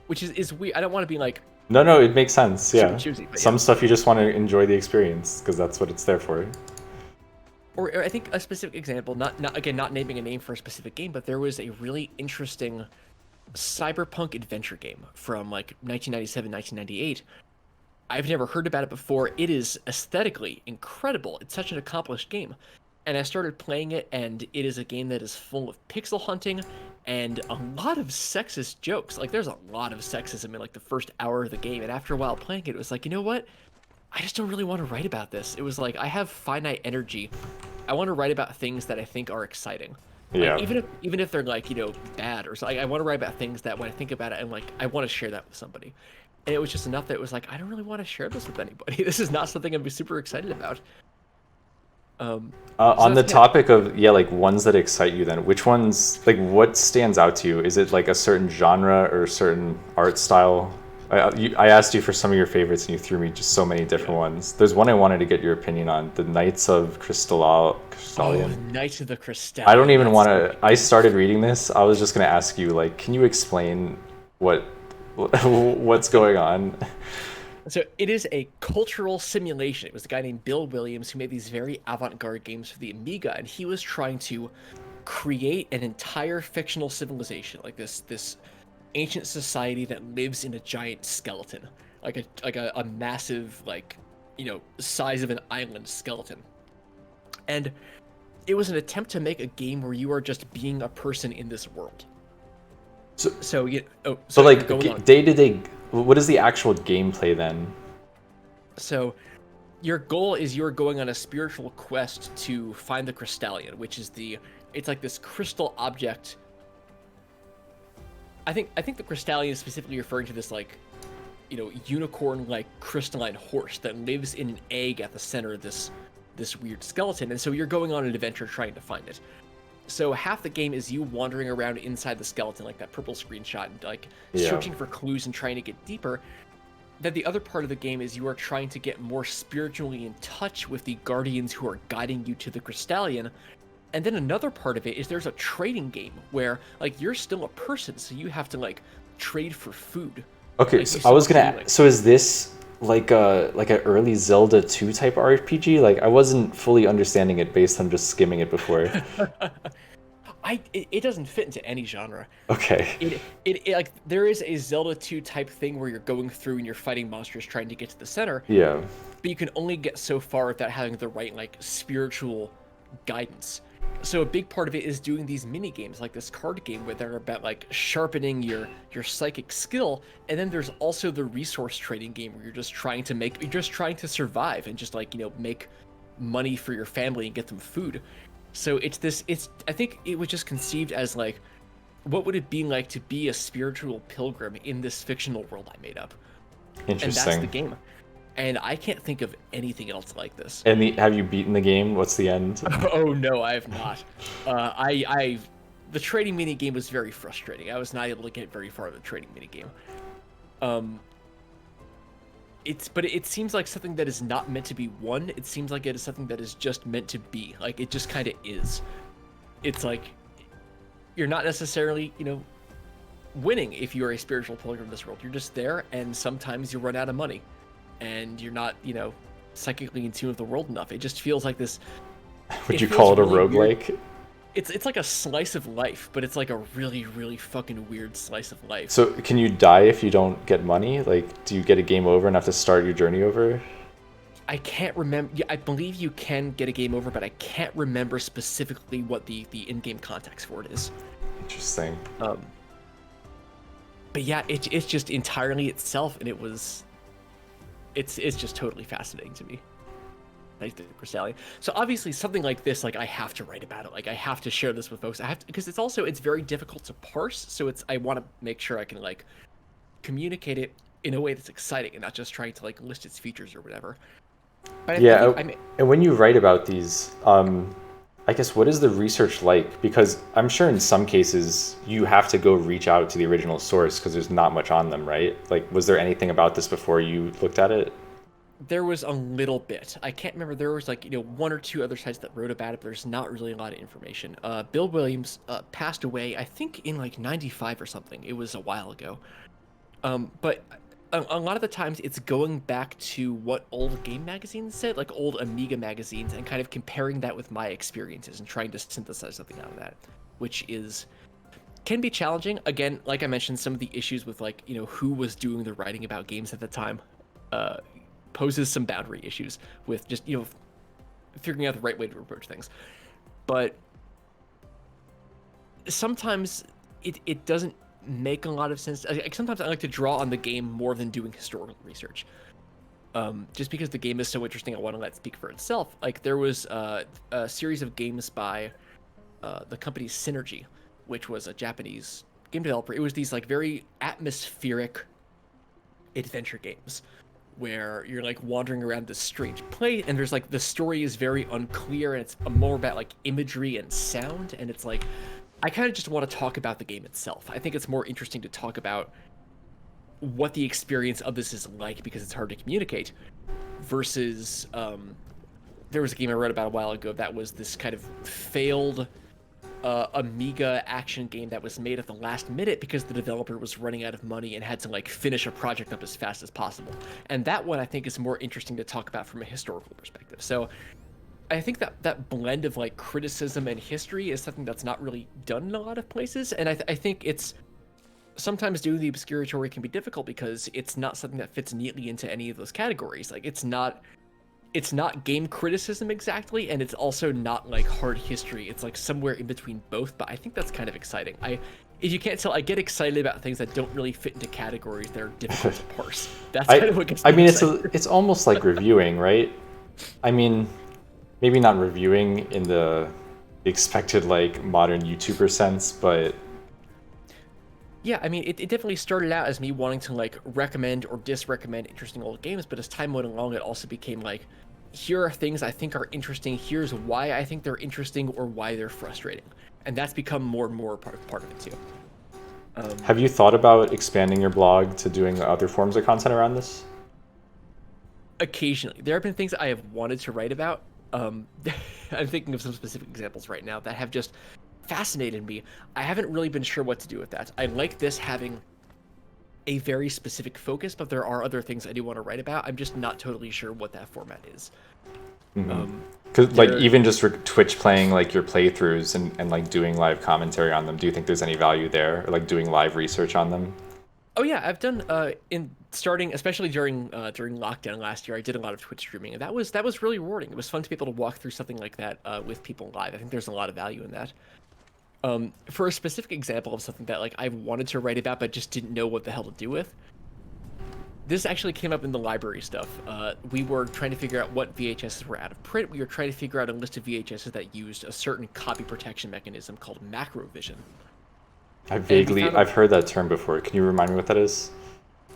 which is weird. I don't want to be like.
No, it makes sense. Yeah,
choosy,
some stuff you just want to enjoy the experience because that's what it's there for.
Or I think a specific example, not naming a name for a specific game, but there was a really interesting cyberpunk adventure game from like 1997, 1998. I've never heard about it before. It is aesthetically incredible. It's such an accomplished game. And I started playing it, and it is a game that is full of pixel hunting and a lot of sexist jokes. Like, there's a lot of sexism in like the first hour of the game, and after a while playing it, it was like, you know what? I just don't really want to write about this. It was like, I have finite energy. I want to write about things that I think are exciting.
Yeah.
Like, even if they're like, bad or something, I want to write about things that when I think about it, I'm like, I want to share that with somebody. And it was just enough that it was like, I don't really want to share this with anybody. This is not something I'd be super excited about.
On the topic of, like ones that excite you then, which ones, like what stands out to you? Is it like a certain genre or a certain art style? I asked you for some of your favorites and you threw me just so many different ones. There's one I wanted to get your opinion on, the Knights of Crystallion.
Oh, Knights of the Crystallion.
I don't even want to, I started reading this, I was just going to ask you, like, can you explain what's going on?
So it is a cultural simulation. It was a guy named Bill Williams who made these very avant-garde games for the Amiga, and he was trying to create an entire fictional civilization, like this ancient society that lives in a giant skeleton, like a massive, like, size of an island skeleton. And it was an attempt to make a game where you are just being a person in this world. So like
day-to-day, what is the actual gameplay then?
So your goal is you're going on a spiritual quest to find the Crystallion, which is it's like this crystal object. I think the Crystallion is specifically referring to this, like, unicorn-like crystalline horse that lives in an egg at the center of this weird skeleton. And so you're going on an adventure trying to find it. So half the game is you wandering around inside the skeleton, like that purple screenshot, and like searching for clues and trying to get deeper. Then the other part of the game is you are trying to get more spiritually in touch with the guardians who are guiding you to the Crystallion. And then another part of it is there's a trading game where, like, you're still a person, so you have to, like, trade for food.
Okay,
like,
so I was gonna. So is this like an early Zelda 2 type RPG? Like, I wasn't fully understanding it based on just skimming it before.
It doesn't fit into any genre.
Okay.
It like, there is a Zelda 2 type thing where you're going through and you're fighting monsters trying to get to the center.
Yeah.
But you can only get so far without having the right, like, spiritual guidance. So a big part of it is doing these mini games, like this card game, where they're about, like, sharpening your psychic skill. And then there's also the resource trading game where you're just trying to survive and just, like, make money for your family and get them food. So I think it was just conceived as, like, what would it be like to be a spiritual pilgrim in this fictional world I made up?
Interesting.
And that's the game. And I can't think of anything else like this.
And have you beaten the game? What's the end?
Oh no, I have not. The trading mini game was very frustrating. I was not able to get very far in the trading mini game. It seems like something that is not meant to be won. It seems like it is something that is just meant to be. Like, it just kind of is. It's like you're not necessarily, winning if you're a spiritual pilgrim in this world. You're just there, and sometimes you run out of money. And you're not, psychically in tune with the world enough. It just feels like this.
Would you call it a roguelike?
It's like a slice of life, but it's like a really, really fucking weird slice of life.
So can you die if you don't get money? Like, do you get a game over and have to start your journey over?
I can't remember. Yeah, I believe you can get a game over, but I can't remember specifically what the in-game context for it is.
Interesting.
But yeah, it's just entirely itself, and it's just totally fascinating to me. Like the Cresselia. So obviously something like this, like I have to write about it. Like I have to share this with folks. I have to, because it's very difficult to parse. So I want to make sure I can like communicate it in a way that's exciting and not just trying to like list its features or whatever. But
and when you write about these, I guess what is the research like? Because I'm sure in some cases you have to go reach out to the original source because there's not much on them, right? Like, was there anything about this before you looked at it?
There was a little bit. I can't remember. There was like, one or two other sites that wrote about it, but there's not really a lot of information. Bill Williams passed away, I think in like 95 or something. It was a while ago. But a lot of the times it's going back to what old game magazines said, like old Amiga magazines, and kind of comparing that with my experiences and trying to synthesize something out of that, which can be challenging. Again, like I mentioned, some of the issues with like, who was doing the writing about games at the time, poses some boundary issues with just, figuring out the right way to approach things. But sometimes it doesn't make a lot of sense. Sometimes I like to draw on the game more than doing historical research. Just because the game is so interesting, I want to let it speak for itself. Like there was a series of games by the company Synergy, which was a Japanese game developer. It was these like very atmospheric adventure games where you're like wandering around this strange place, and there's like the story is very unclear, and it's more about like imagery and sound, and it's like I kind of just want to talk about the game itself. I think it's more interesting to talk about what the experience of this is like because it's hard to communicate versus there was a game I read about a while ago that was this kind of failed Amiga action game that was made at the last minute because the developer was running out of money and had to like finish a project up as fast as possible. And that one I think is more interesting to talk about from a historical perspective. So I think that blend of like criticism and history is something that's not really done in a lot of places. And I think it's sometimes doing the obscuratory can be difficult because it's not something that fits neatly into any of those categories. Like it's not game criticism exactly, and it's also not like hard history. It's like somewhere in between both, but I think that's kind of exciting. If you can't tell, I get excited about things that don't really fit into categories that are difficult to parse. That's kind of what gets me excited.
It's almost like reviewing, right? I mean, maybe not reviewing in the expected like modern YouTuber sense, but
yeah, I mean, it definitely started out as me wanting to like recommend or disrecommend interesting old games, but as time went along, it also became like, here are things I think are interesting, here's why I think they're interesting or why they're frustrating. And that's become more and more part of it too.
Have you thought about expanding your blog to doing other forms of content around this?
Occasionally. There have been things I have wanted to write about. I'm thinking of some specific examples right now that have just fascinated me. I haven't really been sure what to do with that. I like this having a very specific focus, but there are other things I do want to write about. I'm just not totally sure what that format is.
Because like even just for Twitch playing like your playthroughs and like doing live commentary on them, do you think there's any value there, or like doing live research on them?
Oh yeah, I've done starting especially during lockdown last year. I did a lot of Twitch streaming, and that was really rewarding. It was fun to be able to walk through something like that with people live. I think there's a lot of value in that. For a specific example of something that like I wanted to write about but just didn't know what the hell to do with, this actually came up in the library stuff. We were trying to figure out what VHSs were out of print. We were trying to figure out a list of VHSs that used a certain copy protection mechanism called macrovision.
I've heard that term before. Can you remind me what that is?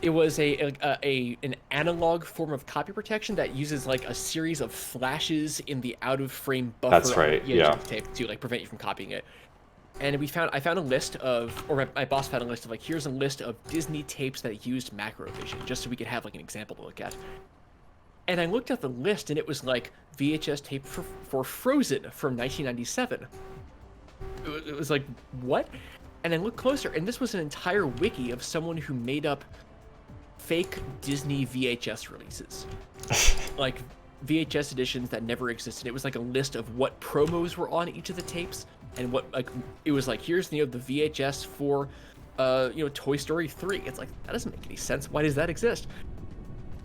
It was an analog form of copy protection that uses like a series of flashes in the out of frame buffer.
That's right.
On the edge of the tape to like prevent you from copying it. And I found a list of, or my boss found a list of like, here's a list of Disney tapes that used macrovision, just so we could have like an example to look at. And I looked at the list, and it was like VHS tape for Frozen from 1997. It was like, what? And I looked closer, and this was an entire wiki of someone who made up fake Disney VHS releases. Like VHS editions that never existed. It was like a list of what promos were on each of the tapes. And what, like, it was like, here's the VHS for, Toy Story 3. It's like, that doesn't make any sense. Why does that exist?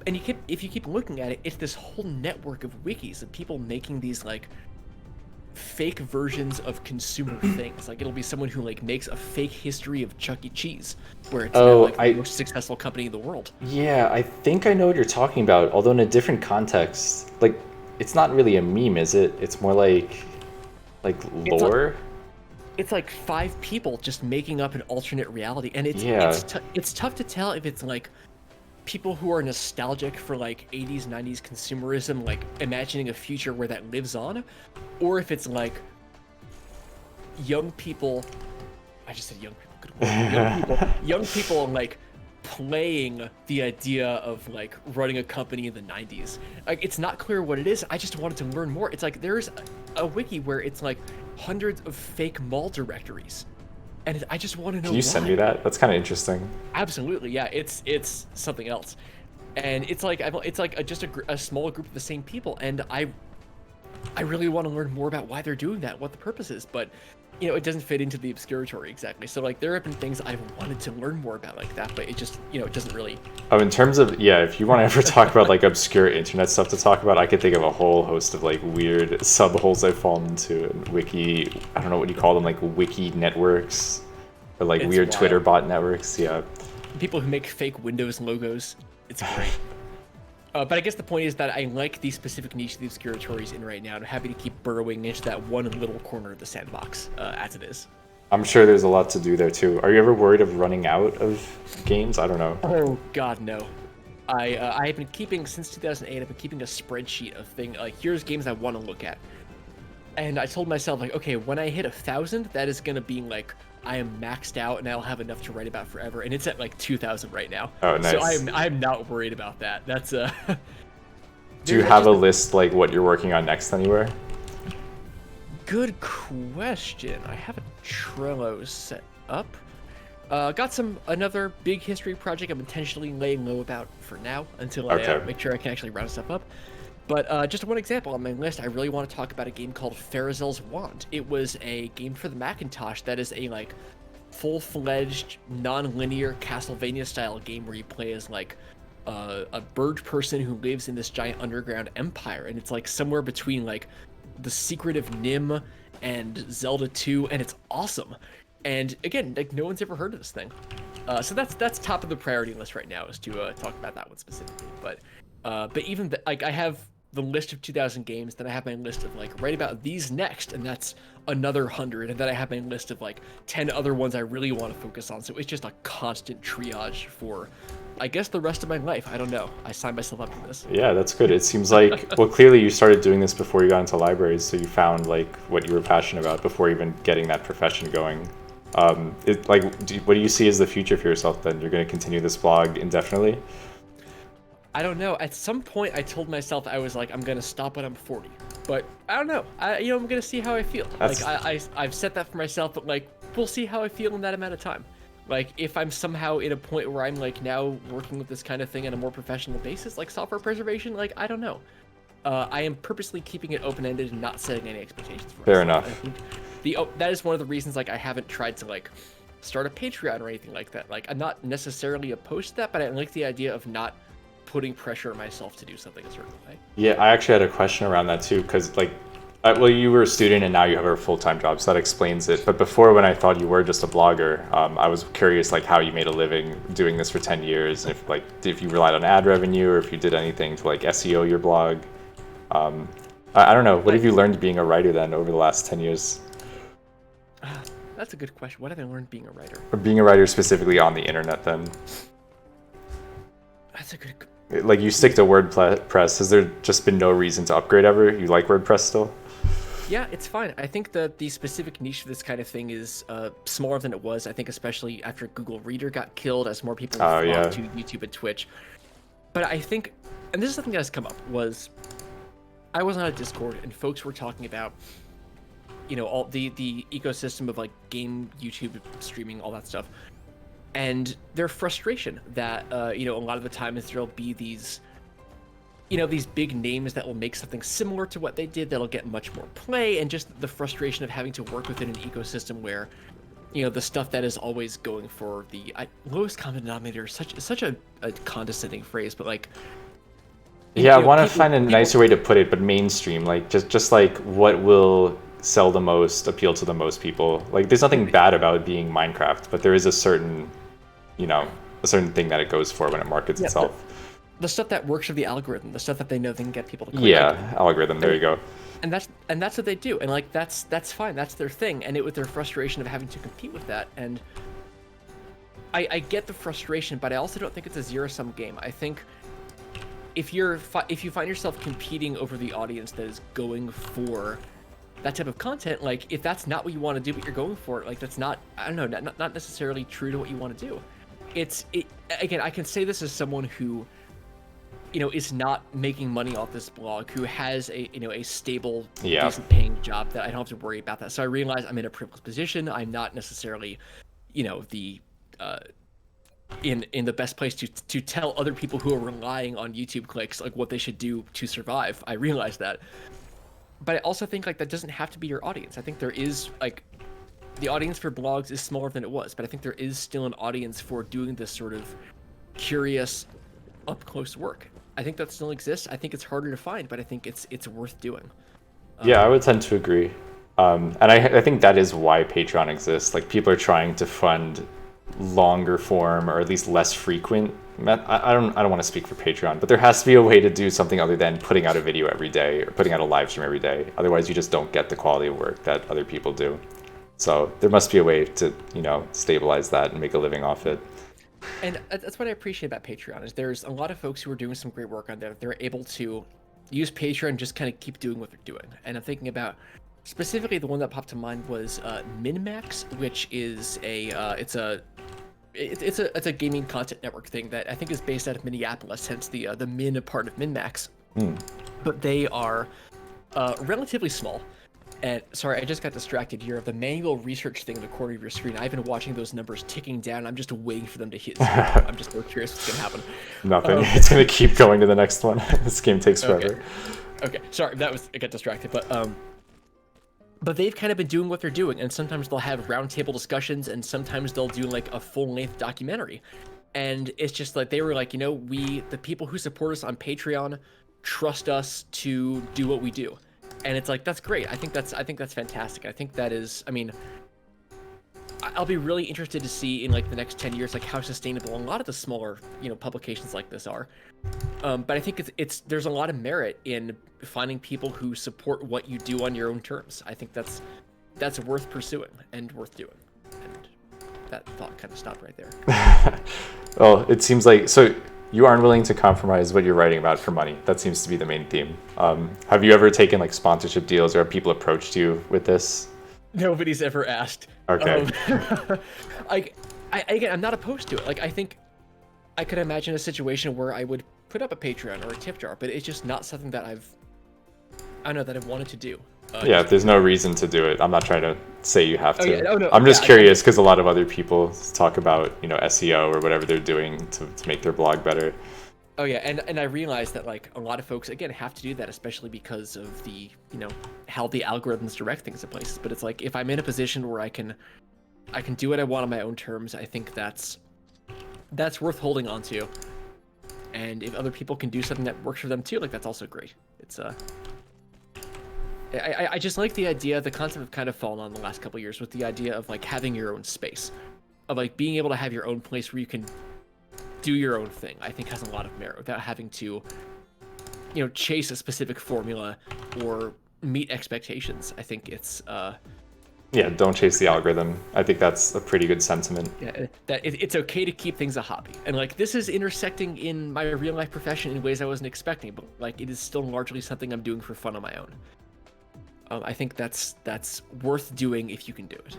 And if you keep looking at it, it's this whole network of wikis of people making these, like, fake versions of consumer things. Like it'll be someone who like makes a fake history of Chuck E. Cheese, where it's now like the most successful company in the world.
Yeah, I think I know what you're talking about, although in a different context. Like, it's not really a meme, is it? It's more like lore.
It's like 5 people just making up an alternate reality, and it's tough to tell if it's like people who are nostalgic for like 80s 90s consumerism, like imagining a future where that lives on, or if it's like young people. I just said young people. Good word. Young people like playing the idea of like running a company in the 90s. Like it's not clear what it is. I just wanted to learn more. It's like there's a wiki where it's like hundreds of fake mall directories, and I just want to know.
Can you send me that? That's kind of interesting.
Absolutely, yeah. It's something else, and it's like just a small group of the same people, and I really want to learn more about why they're doing that, what the purpose is, but you know, it doesn't fit into the obscuratory exactly. So like there have been things I've wanted to learn more about like that, but it just, you know, it doesn't really.
Oh, in terms of, yeah, if you want to ever talk about like obscure internet stuff to talk about, I could think of a whole host of like weird sub holes I've fallen into in wiki. I don't know what you call them, like wiki networks or like weird wild Twitter bot networks. Yeah.
People who make fake Windows logos. It's great. But I guess the point is that I like the specific niche the obscuratory's in right now, and I'm happy to keep burrowing into that one little corner of the sandbox as it is.
I'm sure there's a lot to do there too. Are you ever worried of running out of games? I don't know.
Oh God, no. I have been keeping since 2008. I've been keeping a spreadsheet of things like here's games I want to look at, and I told myself like, okay, when I hit 1,000, that is gonna be like I am maxed out and I'll have enough to write about forever, and it's at like 2,000 right now.
Oh, nice.
So I'm not worried about that. That's Do
you have a list like what you're working on next anywhere?
Good question. I have a Trello set up. Got another big history project I'm intentionally laying low about for now until I make sure I can actually round stuff up. But just one example on my list, I really want to talk about a game called Farazel's Wand. It was a game for the Macintosh that is a like full-fledged, non-linear Castlevania-style game where you play as like a bird person who lives in this giant underground empire, and it's like somewhere between like The Secret of Nim and Zelda 2, and it's awesome. And again, like no one's ever heard of this thing, so that's top of the priority list right now is to talk about that one specifically. But even like I have the list of 2,000 games, then I have my list of like write about these next, and that's another 100, and then I have my list of like 10 other ones I really want to focus on. So it's just a constant triage for, I guess, the rest of my life. I don't know. I signed myself up for this.
Yeah, that's good. It seems like, well, clearly you started doing this before you got into libraries, so you found like what you were passionate about before even getting that profession going. What do you see as the future for yourself then? You're going to continue this blog indefinitely?
I don't know. At some point, I told myself I was like, I'm gonna stop when I'm 40, but I don't know. I'm gonna see how I feel. I've set that for myself, but like, we'll see how I feel in that amount of time. Like, if I'm somehow in a point where I'm like now working with this kind of thing on a more professional basis, like software preservation, like I don't know. I am purposely keeping it open-ended and not setting any expectations for
Fair
myself.
enough.
I think that is one of the reasons like I haven't tried to like start a Patreon or anything like that. Like, I'm not necessarily opposed to that, but I like the idea of not putting pressure on myself to do something a certain way.
Yeah, I actually had a question around that too, because like, well, you were a student and now you have a full-time job, so that explains it. But before, when I thought you were just a blogger, I was curious like how you made a living doing this for 10 years, and if you relied on ad revenue or if you did anything to like SEO your blog. I don't know. What have you learned being a writer then over the last 10 years?
That's a good question. What have I learned being a writer?
Or being a writer specifically on the internet then?
That's a good.
Like, you stick to WordPress. Has there just been no reason to upgrade ever? You like WordPress still?
Yeah, it's fine. I think that the specific niche for this kind of thing is smaller than it was. I think especially after Google Reader got killed, as more people flocked to YouTube and Twitch. But I think, and this is something that has come up, was I was on a Discord and folks were talking about, you know, all the ecosystem of like game, YouTube, streaming, all that stuff. And their frustration that, you know, a lot of the times there'll be these, you know, these big names that will make something similar to what they did that'll get much more play, and just the frustration of having to work within an ecosystem where, you know, the stuff that is always going for the lowest common denominator is such a condescending phrase, but like...
Yeah, I want to find a nicer way to put it, but mainstream, like just like what will sell the most, appeal to the most people. Like, there's nothing bad about being Minecraft, but there is a certain, a certain thing that it goes for when it markets itself.
The stuff that works for the algorithm, the stuff that they know they can get people to click.
Yeah, algorithm. There you go.
And that's what they do, and like that's fine. That's their thing, and with their frustration of having to compete with that, and I get the frustration, but I also don't think it's a zero-sum game. I think if you find yourself competing over the audience that is going for that type of content, like if that's not what you want to do, but you're going for it, like that's not, I don't know, not necessarily true to what you want to do. Again, I can say this as someone who, is not making money off this blog, who has a stable, decent paying job that I don't have to worry about that. So I realize I'm in a privileged position. I'm not necessarily, the in the best place to tell other people who are relying on YouTube clicks like what they should do to survive. I realize that. But I also think like that doesn't have to be your audience. I think there is like the audience for blogs is smaller than it was, but I think there is still an audience for doing this sort of curious, up close work. I think that still exists. I think it's harder to find, but I think it's worth doing.
Yeah, I would tend to agree. And I think that is why Patreon exists. Like, people are trying to fund longer form, or at least less frequent. I don't want to speak for Patreon, but there has to be a way to do something other than putting out a video every day or putting out a live stream every day. Otherwise, you just don't get the quality of work that other people do. So there must be a way to, stabilize that and make a living off it.
And that's what I appreciate about Patreon, is there's a lot of folks who are doing some great work on there. They're able to use Patreon and just kind of keep doing what they're doing. And I'm thinking about specifically the one that popped to mind was MinMax, which is it's a gaming content network thing that I think is based out of Minneapolis, hence the Min part of MinMax. But they are relatively small. And sorry, I just got distracted here. The manual research thing in the corner of your screen, I've been watching those numbers ticking down. I'm just waiting for them to hit zero. I'm just so curious what's going to happen.
Nothing. It's going to keep going to the next one. This game takes forever.
Okay. Sorry, I got distracted. But they've kind of been doing what they're doing. And sometimes they'll have roundtable discussions, and sometimes they'll do like a full-length documentary. And it's just like, they were like, the people who support us on Patreon trust us to do what we do. And it's like, that's great. I think that's fantastic. I think that is, I'll be really interested to see in like the next 10 years, like how sustainable a lot of the smaller, publications like this are. But I think there's a lot of merit in finding people who support what you do on your own terms. I think that's worth pursuing and worth doing. And that thought kind of stopped right there.
Well, it seems like, so you aren't willing to compromise what you're writing about for money. That seems to be the main theme. Have you ever taken like sponsorship deals, or have people approached you with this?
Nobody's ever asked.
Okay.
Again, I'm not opposed to it. Like, I think I could imagine a situation where I would put up a Patreon or a tip jar, but it's just not something that I've wanted to do.
Yeah, there's no reason to do it. I'm not trying to say you have to.
No,
I'm just curious because a lot of other people talk about, SEO or whatever they're doing to make their blog better.
Oh yeah, and I realize that like a lot of folks again have to do that, especially because of the how the algorithms direct things to places. But it's like, if I'm in a position where I can do what I want on my own terms, I think that's worth holding on to. And if other people can do something that works for them too, like that's also great. It's I just like the idea, the concept of kind of fallen on the last couple of years with the idea of like having your own space, of like being able to have your own place where you can do your own thing. I think has a lot of merit without having to, chase a specific formula or meet expectations. I think it's
yeah, don't chase the algorithm. I think that's a pretty good sentiment.
Yeah, that it's okay to keep things a hobby. And like, this is intersecting in my real life profession in ways I wasn't expecting, but like, it is still largely something I'm doing for fun on my own. I think that's worth doing if you can do it.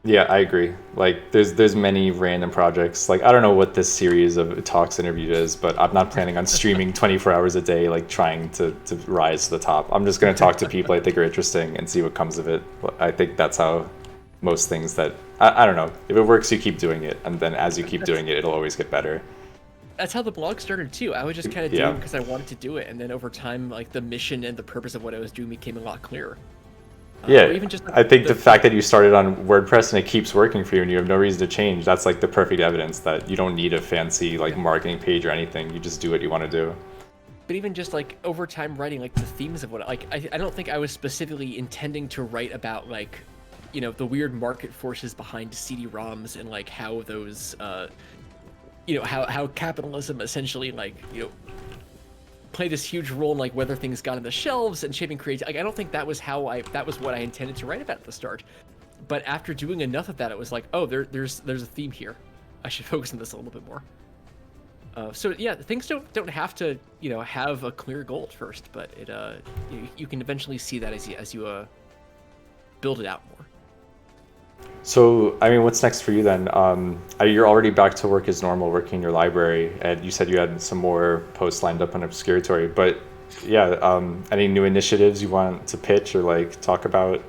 Yeah, I agree. Like, there's many random projects. Like, I don't know what this series of talks interview is, but I'm not planning on streaming 24 hours a day, like trying to rise to the top. I'm just going to talk to people I think are interesting and see what comes of it. I think that's how most things that, I don't know. If it works, you keep doing it. And then as you keep doing it, it'll always get better.
That's how the blog started too. I was just kind of doing it because I wanted to do it. And then over time, like the mission and the purpose of what I was doing became a lot clearer.
Yeah, even just I think the fact that you started on WordPress and it keeps working for you and you have no reason to change, that's like the perfect evidence that you don't need a fancy like marketing page or anything. You just do what you want to do.
but even just like over time writing like the themes of what like I don't think I was specifically intending to write about like, you know, the weird market forces behind CD-ROMs and like how those you know, how capitalism essentially like, you know, play this huge role in like whether things got on the shelves and shaping creativity. Like I don't think that was what I intended to write about at the start. But after doing enough of that, it was like, oh, there's a theme here. I should focus on this a little bit more. So yeah, things don't have to, you know, have a clear goal at first, but it you can eventually see that as you build it out more.
So, I mean, what's next for you then? You're already back to work as normal, working in your library, and you said you had some more posts lined up on Obscuratory. But yeah, any new initiatives you want to pitch or like talk about?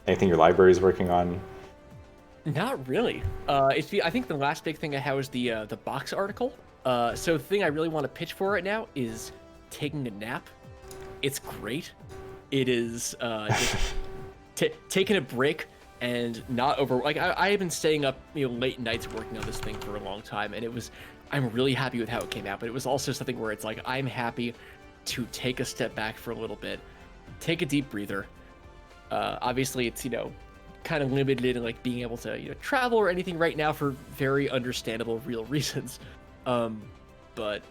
Anything your library is working on?
Not really. I think the last big thing I have is the box article. So the thing I really want to pitch for right now is taking a nap. It's great. It is just taking a break and not over. Like I have been staying up, you know, late nights working on this thing for a long time, and I'm really happy with how it came out. But it was also something where it's like I'm happy to take a step back for a little bit, take a deep breather. Obviously, it's, you know, kind of limited in like being able to, you know, travel or anything right now for very understandable real reasons. But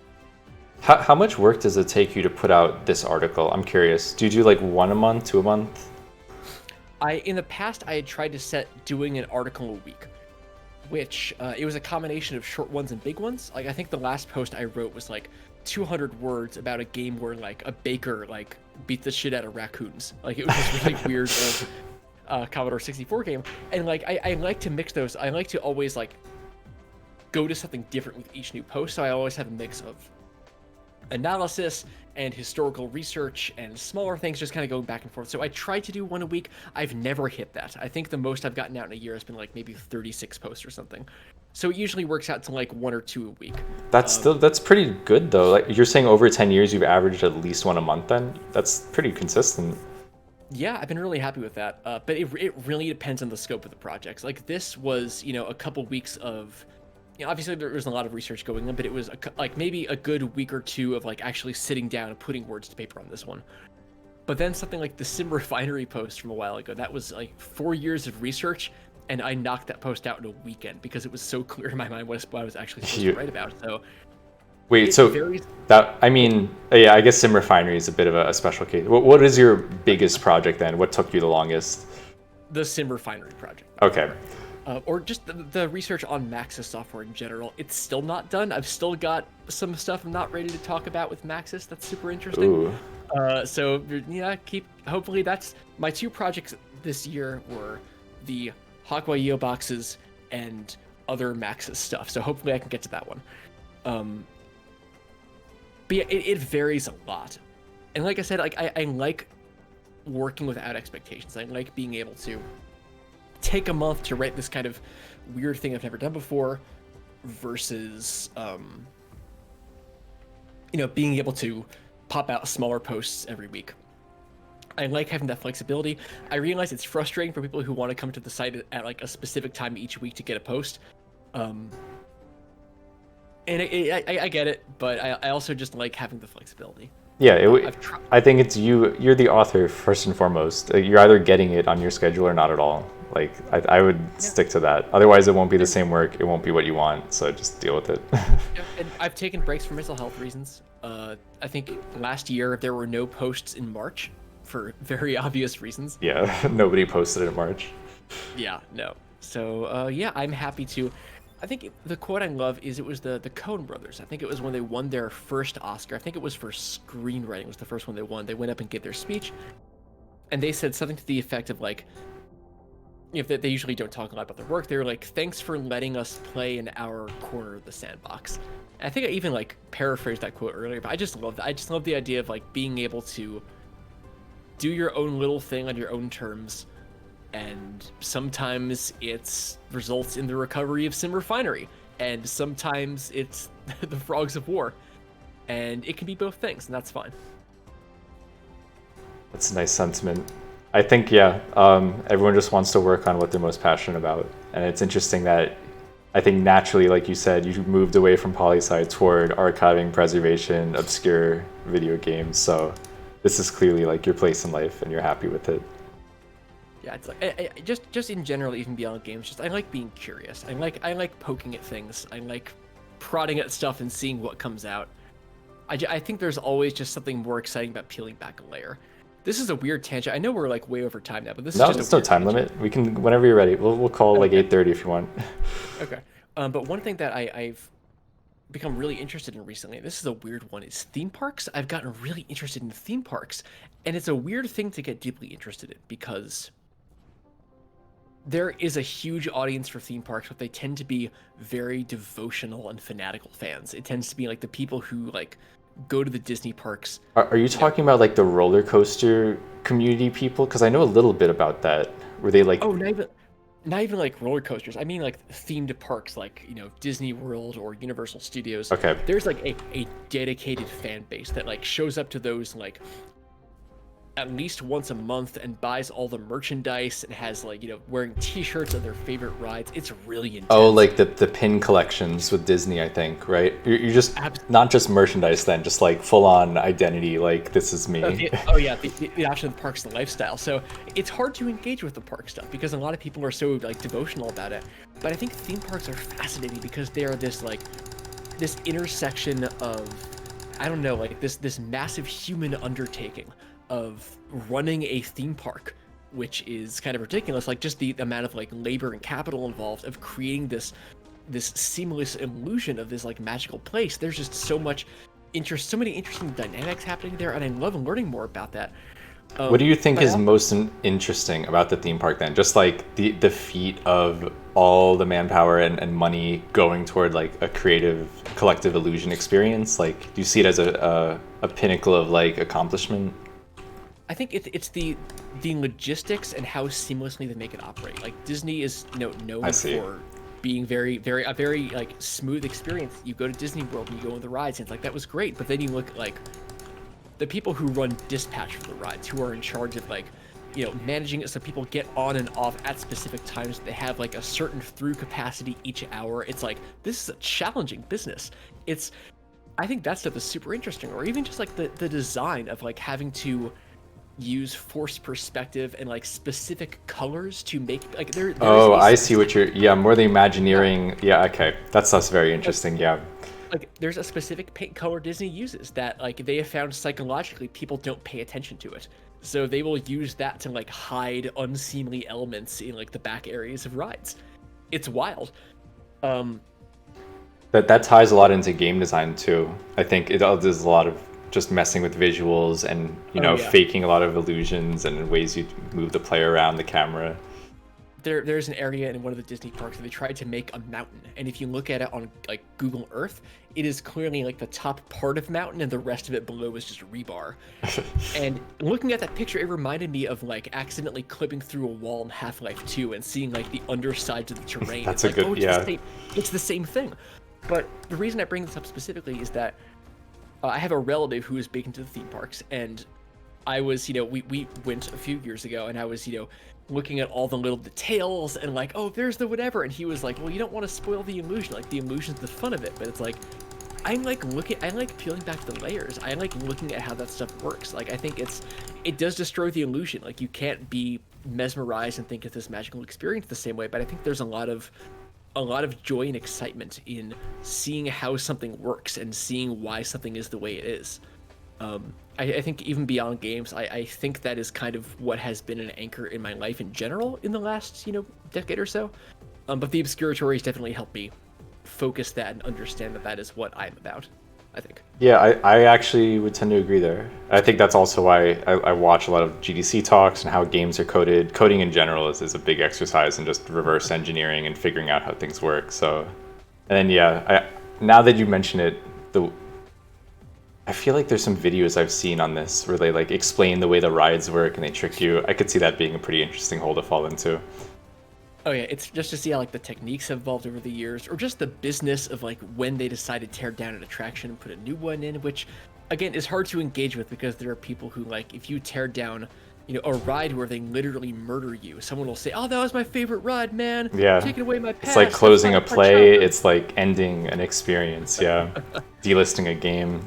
How much work does it take you to put out this article? I'm curious. Do you do like one a month, two a month?
in the past I had tried to set doing an article a week, which it was a combination of short ones and big ones. Like I think the last post I wrote was like 200 words about a game where like a baker like beat the shit out of raccoons. Like it was this really weird Commodore 64 game, and like I like to mix those. I like to always like go to something different with each new post, so I always have a mix of analysis and historical research and smaller things just kind of going back and forth. So I tried to do one a week. I've never hit that. I think the most I've gotten out in a year has been like maybe 36 posts or something. So it usually works out to like one or two a week.
That's pretty good though. Like you're saying over 10 years you've averaged at least one a month then? That's pretty consistent.
Yeah, I've been really happy with that. But it really depends on the scope of the projects. Like this was, you know, a couple weeks of, you know, obviously there was a lot of research going on, but it was like maybe a good week or two of like actually sitting down and putting words to paper on this one. But then something like the Sim Refinery post from a while ago, that was like 4 years of research, and I knocked that post out in a weekend because it was so clear in my mind what I was actually supposed to write about. So
wait, so that, I mean, yeah, I guess Sim Refinery is a bit of a special case. What is your biggest project then? What took you the longest?
The Sim Refinery project.
Okay.
Or just the research on Maxis software in general. It's still not done. I've still got some stuff I'm not ready to talk about with Maxis. That's super interesting.
Ooh.
So yeah, hopefully that's my two projects this year were the Hakuayo boxes and other Maxis stuff. So hopefully I can get to that one. But yeah, it varies a lot. And like I said, like I like working without expectations. I like being able to take a month to write this kind of weird thing I've never done before versus you know, being able to pop out smaller posts every week. I like having that flexibility. I realize it's frustrating for people who want to come to the site at like a specific time each week to get a post. And I get it, but I also just like having the flexibility.
Yeah, I think it's you're the author first and foremost. You're either getting it on your schedule or not at all. Like I would stick to that. Otherwise, it won't be the same work. It won't be what you want. So just deal with it.
And I've taken breaks for mental health reasons. I think last year there were no posts in March for very obvious reasons.
Yeah, nobody posted it in March.
Yeah, no. So yeah, I'm happy to. I think the quote I love is it was the Coen brothers. I think it was when they won their first Oscar. I think it was for screenwriting was the first one they won. They went up and gave their speech, and they said something to the effect of like, if they usually don't talk a lot about their work, they were like, "Thanks for letting us play in our corner of the sandbox." And I think I even like paraphrased that quote earlier, but I just love that. I just love the idea of like being able to do your own little thing on your own terms. And sometimes it results in the recovery of Sim Refinery, and sometimes it's the Frogs of War, and it can be both things, and that's fine.
That's a nice sentiment. I think, yeah, everyone just wants to work on what they're most passionate about, and it's interesting that I think naturally, like you said, you moved away from poli-sci toward archiving, preservation, obscure video games. So this is clearly like your place in life, and you're happy with it.
Yeah, it's like just in general, even beyond games, just I like being curious. I like poking at things. I like prodding at stuff and seeing what comes out. I think there's always just something more exciting about peeling back a layer. This is a weird tangent. I know we're like way over time now, but this
No,
is just
there's
a
no
weird
time
tangent.
limit. We can whenever you're ready. We'll call like
Okay.
8:30 if you want.
Okay. But one thing that I've become really interested in recently, this is a weird one, is theme parks. I've gotten really interested in theme parks, and it's a weird thing to get deeply interested in because there is a huge audience for theme parks, but they tend to be very devotional and fanatical fans. It tends to be like the people who like go to the Disney parks.
Are you
You know,
talking about like the roller coaster community people? Because I know a little bit about that. Were they like,
oh, not even like roller coasters. I mean like themed parks like, Disney World or Universal Studios.
okay,
There's like a dedicated fan base that like shows up to those like at least once a month and buys all the merchandise and has like, wearing t-shirts of their favorite rides. It's really
oh,
intense.
like the pin collections with Disney, I think, right? You're just not just merchandise then, just like full on identity, like this is me.
Oh yeah, the option of the parks and lifestyle. So it's hard to engage with the park stuff because a lot of people are so like devotional about it. But I think theme parks are fascinating because they are this intersection of, I don't know, like this massive human undertaking of running a theme park, which is kind of ridiculous. Like just the amount of like labor and capital involved of creating this seamless illusion of this like magical place. There's just so many interesting dynamics happening there, and I love learning more about that.
What do you think
But I
is most interesting about the theme park then? Just like the feat of all the manpower and money going toward like a creative collective illusion experience? Like, do you see it as a pinnacle of like accomplishment?
I think it's the logistics and how seamlessly they make it operate. Like Disney is
I
known
see.
for being very like smooth experience. You go to Disney World and you go on the rides, and it's like that was great. But then you look at like the people who run dispatch for the rides, who are in charge of like managing it so people get on and off at specific times. They have like a certain through capacity each hour. It's like this is a challenging business. I think that stuff is super interesting. Or even just like the design of like having to use forced perspective and like specific colors to make like there's
Oh,
a
I see what
specific,
you're. Yeah, more the
yeah,
Imagineering. Yeah, okay, that's very
like,
interesting. Yeah.
like there's a specific paint color Disney uses that like they have found psychologically people don't pay attention to it, so they will use that to like hide unseemly elements in like the back areas of rides. It's wild. um
That ties a lot into game design too. I think it does a lot of just messing with visuals and
oh yeah,
faking a lot of illusions and ways you move the player around the camera.
there's an area in one of the Disney parks where they tried to make a mountain, and if you look at it on like Google Earth, it is clearly like the top part of mountain and the rest of it below is just rebar. And looking at that picture, it reminded me of like accidentally clipping through a wall in Half-Life 2 and seeing like the undersides of the terrain.
That's
It's
a
like,
good
oh,
yeah.
it's the same thing. But the reason I bring this up specifically is that I have a relative who is big into the theme parks, and I was, we went a few years ago, and I was, looking at all the little details and like, oh, there's the whatever, and he was like, well, you don't want to spoil the illusion. Like the illusion's the fun of it, but it's like, I like peeling back the layers. I like looking at how that stuff works. Like I think it does destroy the illusion. Like you can't be mesmerized and think it's this magical experience the same way. But I think there's a lot of joy and excitement in seeing how something works and seeing why something is the way it is. I think even beyond games, I think that is kind of what has been an anchor in my life in general in the last, decade or so. But the Obscuratories definitely helped me focus that and understand that that is what I'm about, I think.
Yeah, I actually would tend to agree there. I think that's also why I watch a lot of GDC talks and how games are coded. Coding in general is a big exercise in just reverse engineering and figuring out how things work. So, and then yeah, now that you mention it, I feel like there's some videos I've seen on this where they like explain the way the rides work and they trick you. I could see that being a pretty interesting hole to fall into.
Oh yeah, it's just to see how like the techniques have evolved over the years, or just the business of like when they decide to tear down an attraction and put a new one in, which again is hard to engage with because there are people who like if you tear down a ride where they literally murder you. Someone will say, "Oh, that was my favorite ride, man.
Yeah.
Taking away my
It's like
past.
closing a
That's my
play.
childhood."
It's like ending an experience. Yeah. Delisting a game.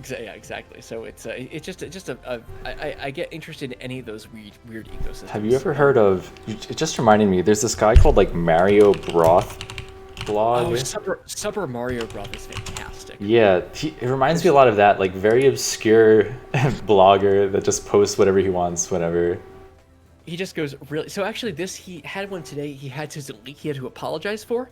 Yeah, exactly. So it's just I get interested in any of those weird ecosystems.
Have you ever heard of? It just reminded me. There's this guy called like Mario Broth blog.
Oh, Super Mario Bros. Is fantastic.
Yeah, it reminds me a lot of that, like very obscure blogger that just posts whatever he wants whenever.
He just goes really. So actually, he had one today. He had to apologize for.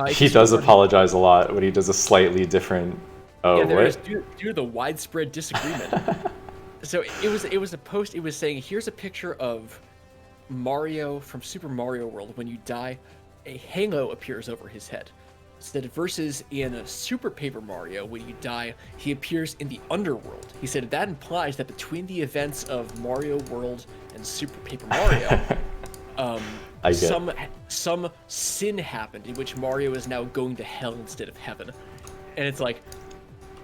He does apologize a lot when he does a slightly different. Oh,
Yeah, there
what?
is due to the widespread disagreement. So it was a post. It was saying, here's a picture of Mario from Super Mario World. When you die, a halo appears over his head. Said versus in a Super Paper Mario, when you die, he appears in the underworld. He said that implies that between the events of Mario World and Super Paper Mario, some sin happened in which Mario is now going to hell instead of heaven. And it's like,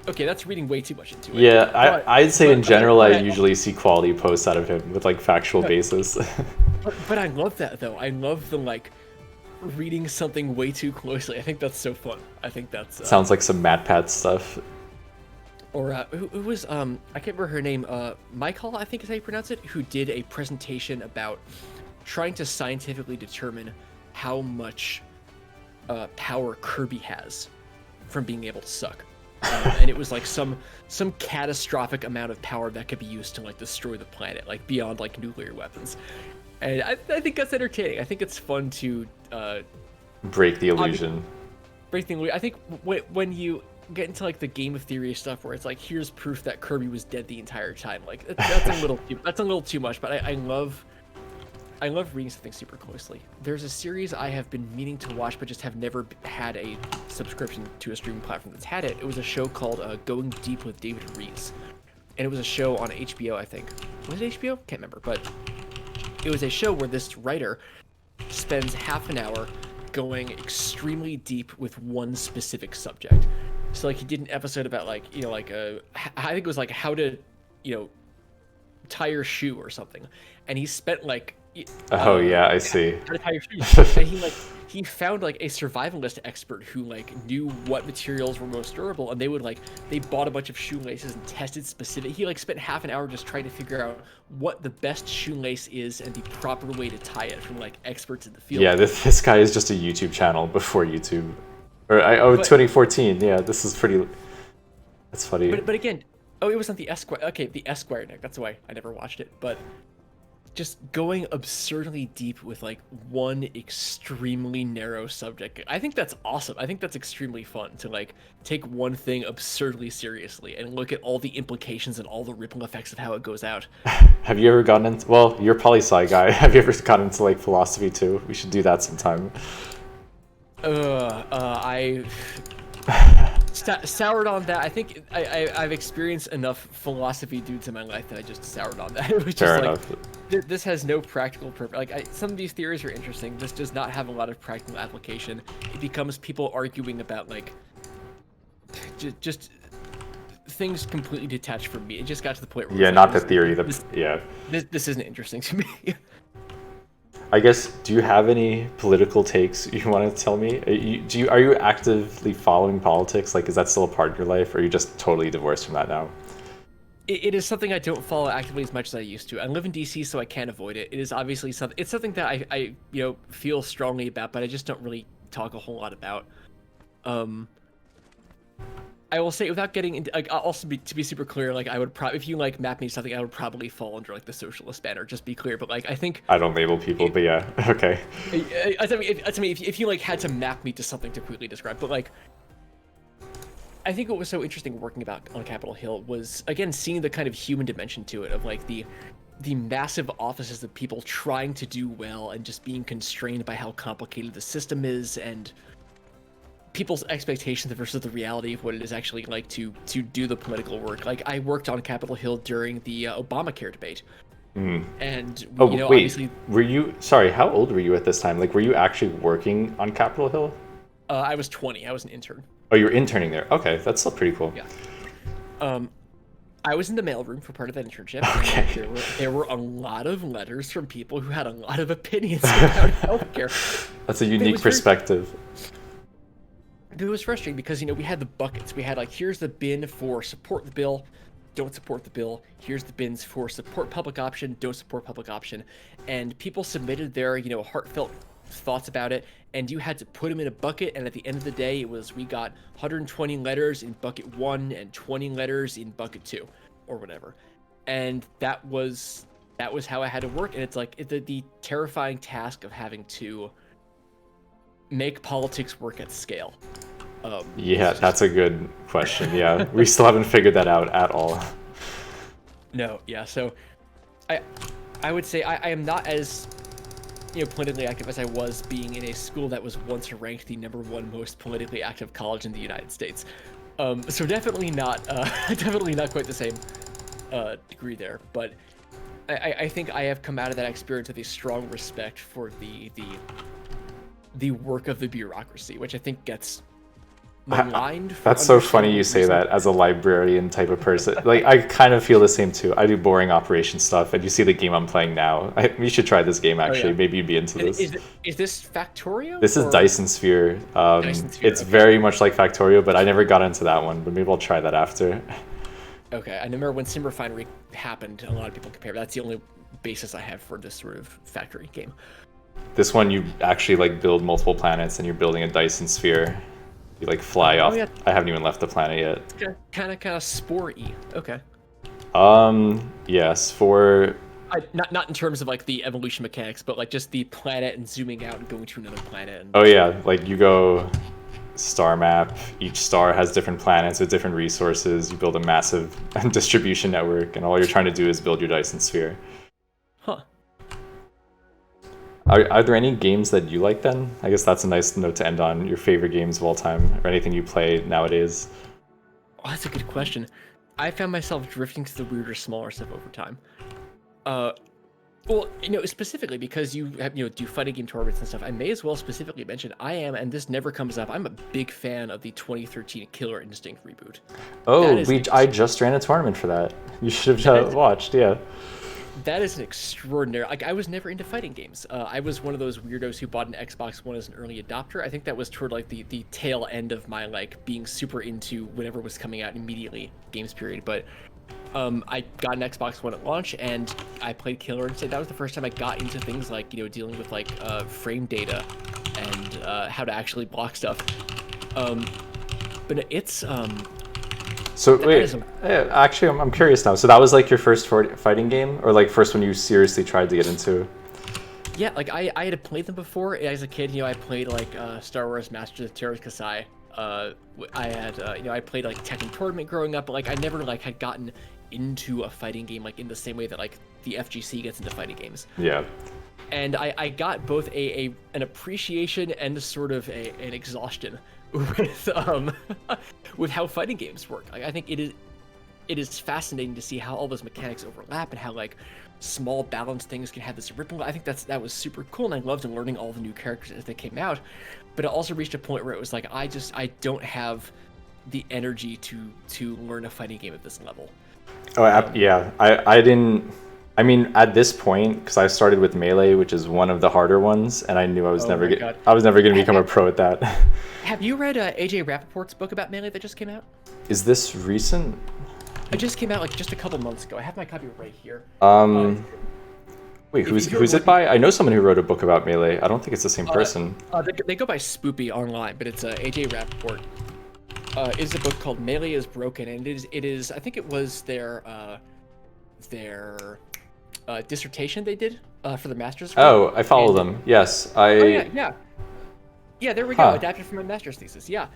okay, that's reading way too much into it.
Yeah, I'd say in general I
I
usually see quality posts out of him with like factual basis.
But I love that though. I love the like reading something way too closely. I think that's so fun. I think that's
Sounds like some MatPat stuff.
Or who was I can't remember her name. Michael, I think is how you pronounce it. Who did a presentation about trying to scientifically determine how much power Kirby has from being able to suck. And it was like some catastrophic amount of power that could be used to like destroy the planet, like beyond like nuclear weapons. And I think that's entertaining. I think it's fun to
Break the illusion.
I think when you get into like the game of theory stuff where it's like, here's proof that Kirby was dead the entire time, like that's a little too much. But I love reading something super closely. There's a series I have been meaning to watch, but just have never had a subscription to a streaming platform that's had it. It was a show called Going Deep with David Rees, and it was a show on HBO, I think. Was it HBO? Can't remember, but it was a show where this writer spends half an hour going extremely deep with one specific subject. So like he did an episode about like, I think it was like how to, tie your shoe or something. And he spent like
Oh yeah, I see.
how to tie your shoes. And he found like a survivalist expert who like knew what materials were most durable, and they bought a bunch of shoelaces and tested specific. He like spent half an hour just trying to figure out what the best shoelace is and the proper way to tie it from like experts in the field.
Yeah, this guy is just a YouTube channel before YouTube. Or 2014. Yeah, this is pretty. That's funny.
But again, it was on the Esquire. Okay, the Esquire Nick. That's why I never watched it. But just going absurdly deep with like one extremely narrow subject. I think that's awesome. I think that's extremely fun to like take one thing absurdly seriously and look at all the implications and all the ripple effects of how it goes out.
Have you ever gotten into? Well, you're a poli-sci guy. Have you ever gotten into like philosophy too? We should do that sometime.
I soured on that. I think I've experienced enough philosophy dudes in my life that I just soured on that. It was
Fair
just
enough.
like, this has no practical purpose. Like some of these theories are interesting. This does not have a lot of practical application. It becomes people arguing about like just things completely detached from me. It just got to the point where
Yeah,
it's
not
like,
the theory.
this isn't interesting to me.
I guess. Do you have any political takes you want to tell me? Are you actively following politics? Like, is that still a part of your life, or are you just totally divorced from that now?
It is something I don't follow actively as much as I used to. I live in DC, so I can't avoid it. It is obviously something. It's something that I feel strongly about, but I just don't really talk a whole lot about. I will say, without getting into, like, also to be super clear, like I would probably, if you like map me something, I would probably fall under like the socialist banner. Just be clear, but like I think
I don't label people, but yeah, okay.
I mean, if you like had to map me to something to quickly describe, but like. I think what was so interesting working about on Capitol Hill was, again, seeing the kind of human dimension to it of like the massive offices of people trying to do well and just being constrained by how complicated the system is, and people's expectations versus the reality of what it is actually like to do the political work. Like I worked on Capitol Hill during the Obamacare debate. And
wait,
obviously,
were you? Sorry, how old were you at this time? Like, were you actually working on Capitol Hill?
I was 20. I was an intern.
Oh, you were interning there. Okay, that's still pretty cool.
Yeah. I was in the mailroom for part of that internship,
Okay.
and there were a lot of letters from people who had a lot of opinions about healthcare.
That's a
It
unique
was very
perspective.
It was frustrating because, we had the buckets. We had like, here's the bin for support the bill, don't support the bill. Here's the bins for support public option, don't support public option. And people submitted their, heartfelt thoughts about it, and you had to put them in a bucket. And at the end of the day, we got 120 letters in bucket 1 and 20 letters in bucket 2 or whatever. And that was how I had to work. And it's like the terrifying task of having to make politics work at scale.
Yeah, that's a good question. Yeah, we still haven't figured that out at all.
No, yeah. So, I would say I am not as politically active as I was being in a school that was once ranked the #1 most politically active college in the United States. So definitely not definitely not quite the same degree there. But I think I have come out of that experience with a strong respect for the work of the bureaucracy, which I think gets maligned.
That's so funny you say that as a librarian type of person. Like, I kind of feel the same too. I do boring operation stuff, and you see the game I'm playing now. You should try this game, actually.
yeah.
Maybe you'd be into this.
Is this Factorio?
This is
or-
Dyson Sphere.
Dyson Sphere,
It's
okay.
very much like Factorio, but I never got into that one. But maybe I'll try that after.
Okay, I remember when Sim Refinery happened, a lot of people compared. That's the only basis I have for this sort of factory game.
This one, you actually like build multiple planets, and you're building a Dyson Sphere. You like fly off.
yeah.
I haven't even left the planet yet.
Kind of Spore-y. Okay.
Yes, for
Not in terms of like the evolution mechanics, but like just the planet and zooming out and going to another planet. And...
oh yeah, like you go star map. Each star has different planets with different resources. You build a massive distribution network, and all you're trying to do is build your Dyson Sphere.
Huh.
Are there any games that you like then? I guess that's a nice note to end on. Your favorite games of all time, or anything you play nowadays?
Oh, that's a good question. I found myself drifting to the weirder, smaller stuff over time. Well, specifically because you have, do fighting game tournaments and stuff, I may as well specifically mention I am, and this never comes up, I'm a big fan of the 2013 Killer Instinct reboot.
Oh,
That is
I just ran a tournament for that. You should have watched, yeah.
That is an extraordinary... Like, I was never into fighting games. I was one of those weirdos who bought an Xbox One as an early adopter. I think that was toward, like, the tail end of my, like, being super into whatever was coming out immediately, games period. But I got an Xbox One at launch, and I played Killer Instinct. That was the first time I got into things like, dealing with, like, frame data and how to actually block stuff. But it's...
So
That
wait,
is a-
actually, I'm curious now. So that was like your first fighting game, or like first one you seriously tried to get into?
Yeah, like I had played them before as a kid. I played like Star Wars Masters of Terra Kasai. I had I played like Tekken Tournament growing up, but like I never like had gotten into a fighting game like in the same way that like the FGC gets into fighting games.
Yeah.
And I got both an appreciation and sort of an exhaustion with with how fighting games work. Like I think it is fascinating to see how all those mechanics overlap and how like small balanced things can have this ripple. I think that was super cool, and I loved learning all the new characters as they came out. But it also reached a point where it was like I don't have the energy to learn a fighting game at this level.
Oh, yeah. I didn't. I mean, at this point, because I started with Melee, which is one of the harder ones, and I knew I was
Oh
never
my
going
God.
to become a pro at that.
Have you read AJ Rappaport's book about Melee that just came out?
Is this recent?
It just came out like just a couple months ago. I have my copy right here.
Wait,
if you're
who's it
looking-
by? I know someone who wrote a book about Melee. I don't think it's the same person.
They go by Spoopy online, but it's AJ Rappaport. Is a book called Melee is Broken, and it is I think it was their dissertation they did for the master's.
Oh, I follow
And-
them. Yes,
Oh yeah. There we go.
Huh.
Adapted from my master's thesis. Yeah,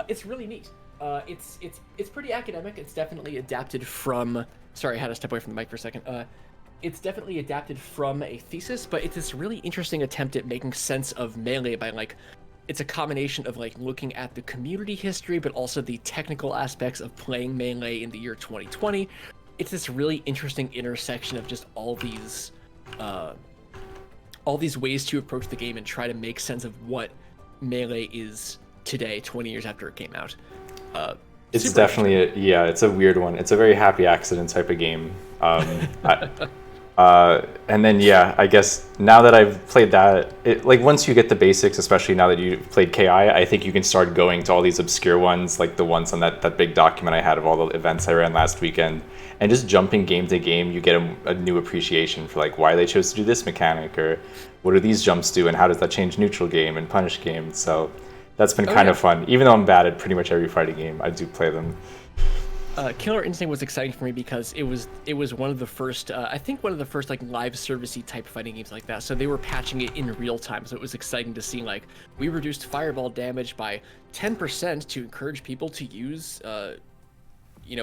it's really neat. It's pretty academic. It's definitely adapted from. Sorry, I had to step away from the mic for a second. It's definitely adapted from a thesis, but it's this really interesting attempt at making sense of Melee by like. It's a combination of like looking at the community history, but also the technical aspects of playing Melee in the year 2020. It's this really interesting intersection of just all these ways to approach the game and try to make sense of what Melee is today, 20 years after it came out.
It's
Super
definitely yeah, it's a weird one. It's a very happy accident type of game. And then yeah, I guess now that I've played that, like once you get the basics, especially now that you've played KI, I think you can start going to all these obscure ones, like the ones on that big document I had of all the events I ran last weekend, and just jumping game to game, you get a new appreciation for like why they chose to do this mechanic, or what do these jumps do, and how does that change neutral game and punish game. So that's been kind of fun. Even though I'm bad at pretty much every fighting game, I do play them.
Killer Instinct was exciting for me because it was one of the first, I think one of the first like live servicey type fighting games like that. So they were patching it in real time. So it was exciting to see like we reduced fireball damage by 10% to encourage people to use,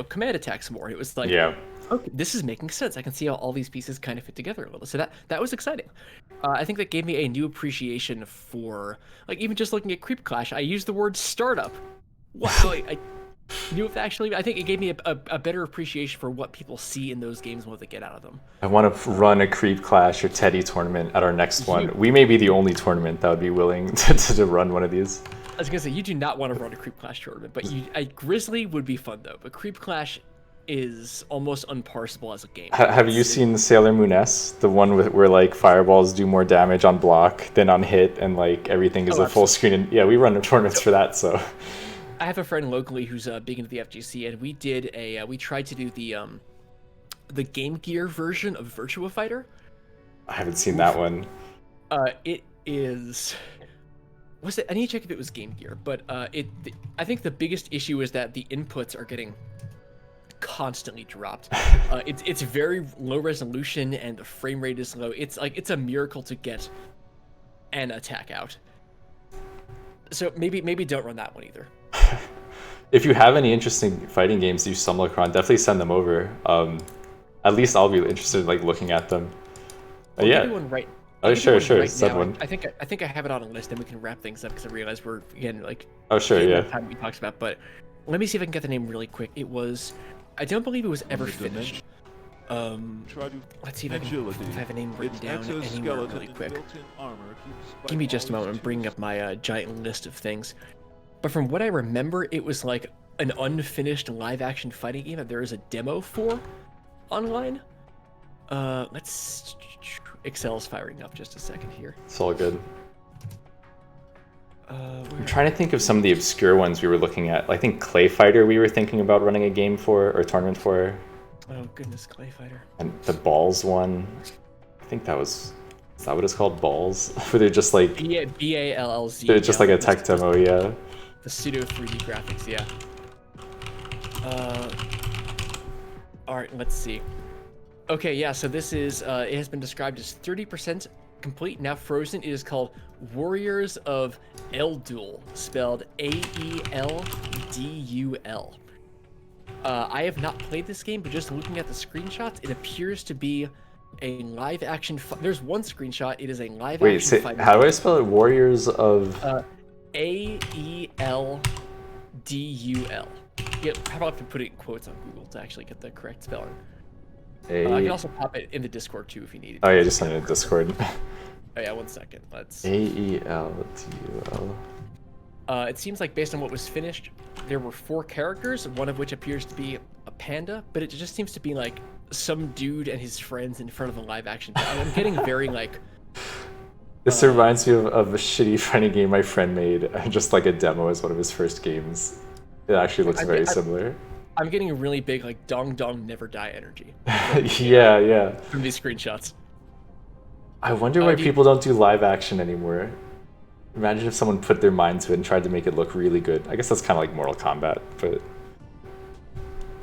command attacks more. It was like,
Yeah.
okay, this is making sense. I can see how all these pieces kind of fit together a little. So that was exciting. I think that gave me a new appreciation for like even just looking at Creep Clash. I used the word startup. Wow, I knew if actually. I think it gave me a better appreciation for what people see in those games and what they get out of them.
I want to run a Creep Clash or Teddy tournament at our next one. We may be the only tournament that would be willing to run one of these.
I was gonna say you do not want to run a Creep Clash tournament, but Grizzly would be fun though. But Creep Clash is almost unparsable as a game.
Have you seen Sailor Moon S, the one where like fireballs do more damage on block than on hit, and like everything is a full screen? And yeah, we run tournaments for that. So
I have a friend locally who's big into the FGC, and we tried to do the Game Gear version of Virtua Fighter.
I haven't seen that one.
It is. Was it? I need to check if it was Game Gear, but I think the biggest issue is that the inputs are getting constantly dropped. It's very low resolution and the frame rate is low. It's a miracle to get an attack out. So maybe don't run that one either.
If you have any interesting fighting games you stumble across, definitely send them over. At least I'll be interested in like looking at them. Yeah.
Right.
Oh sure,
right
send
now.
one.
I think I have it on a list, and we can wrap things up because I realize we're again like.
Oh sure, yeah.
Time we talked about, but let me see if I can get the name really quick. It was, I don't believe it was ever finished. Let's see if I have a name written down anywhere really quick. Give me just a moment. I'm bringing up my giant list of things. But from what I remember, it was like an unfinished live-action fighting game that there is a demo for online. Excel's firing up just a second here.
It's all good. I'm trying to think of some of the obscure ones we were looking at. I think Clay Fighter we were thinking about running a game for, or a tournament for.
Oh goodness, Clay Fighter.
And the Balls one. I think that was... Is that what it's called? Balls? Where they're just like...
B-A-L-L-Z.
They're just like a tech demo, yeah.
The pseudo 3D graphics, yeah. Alright, let's see. Okay, yeah, so this is, it has been described as 30% complete, now frozen. It is called Warriors of Eldul, spelled A-E-L-D-U-L. I have not played this game, but just looking at the screenshots, it appears to be a live-action... There's one screenshot, it is a live-action fight.
How do I spell it? Warriors of...
A-E-L-D-U-L. Yeah, I probably have to put it in quotes on Google to actually get the correct spelling. I can also pop it in the Discord too if you need it.
Oh yeah, just send it in Discord.
Oh yeah, 1 second. Let's...
A-E-L-D-U-L.
It seems like based on what was finished, there were 4 characters, one of which appears to be a panda, but it just seems to be like some dude and his friends in front of a live action. I'm getting very like...
This reminds me of a shitty fighting game my friend made, just like a demo as one of his first games. It actually looks very similar.
I'm getting a really big like Dong Dong Never Die energy.
Yeah.
From these screenshots.
I wonder why people don't do live action anymore. Imagine if someone put their mind to it and tried to make it look really good. I guess that's kind of like Mortal Kombat, but...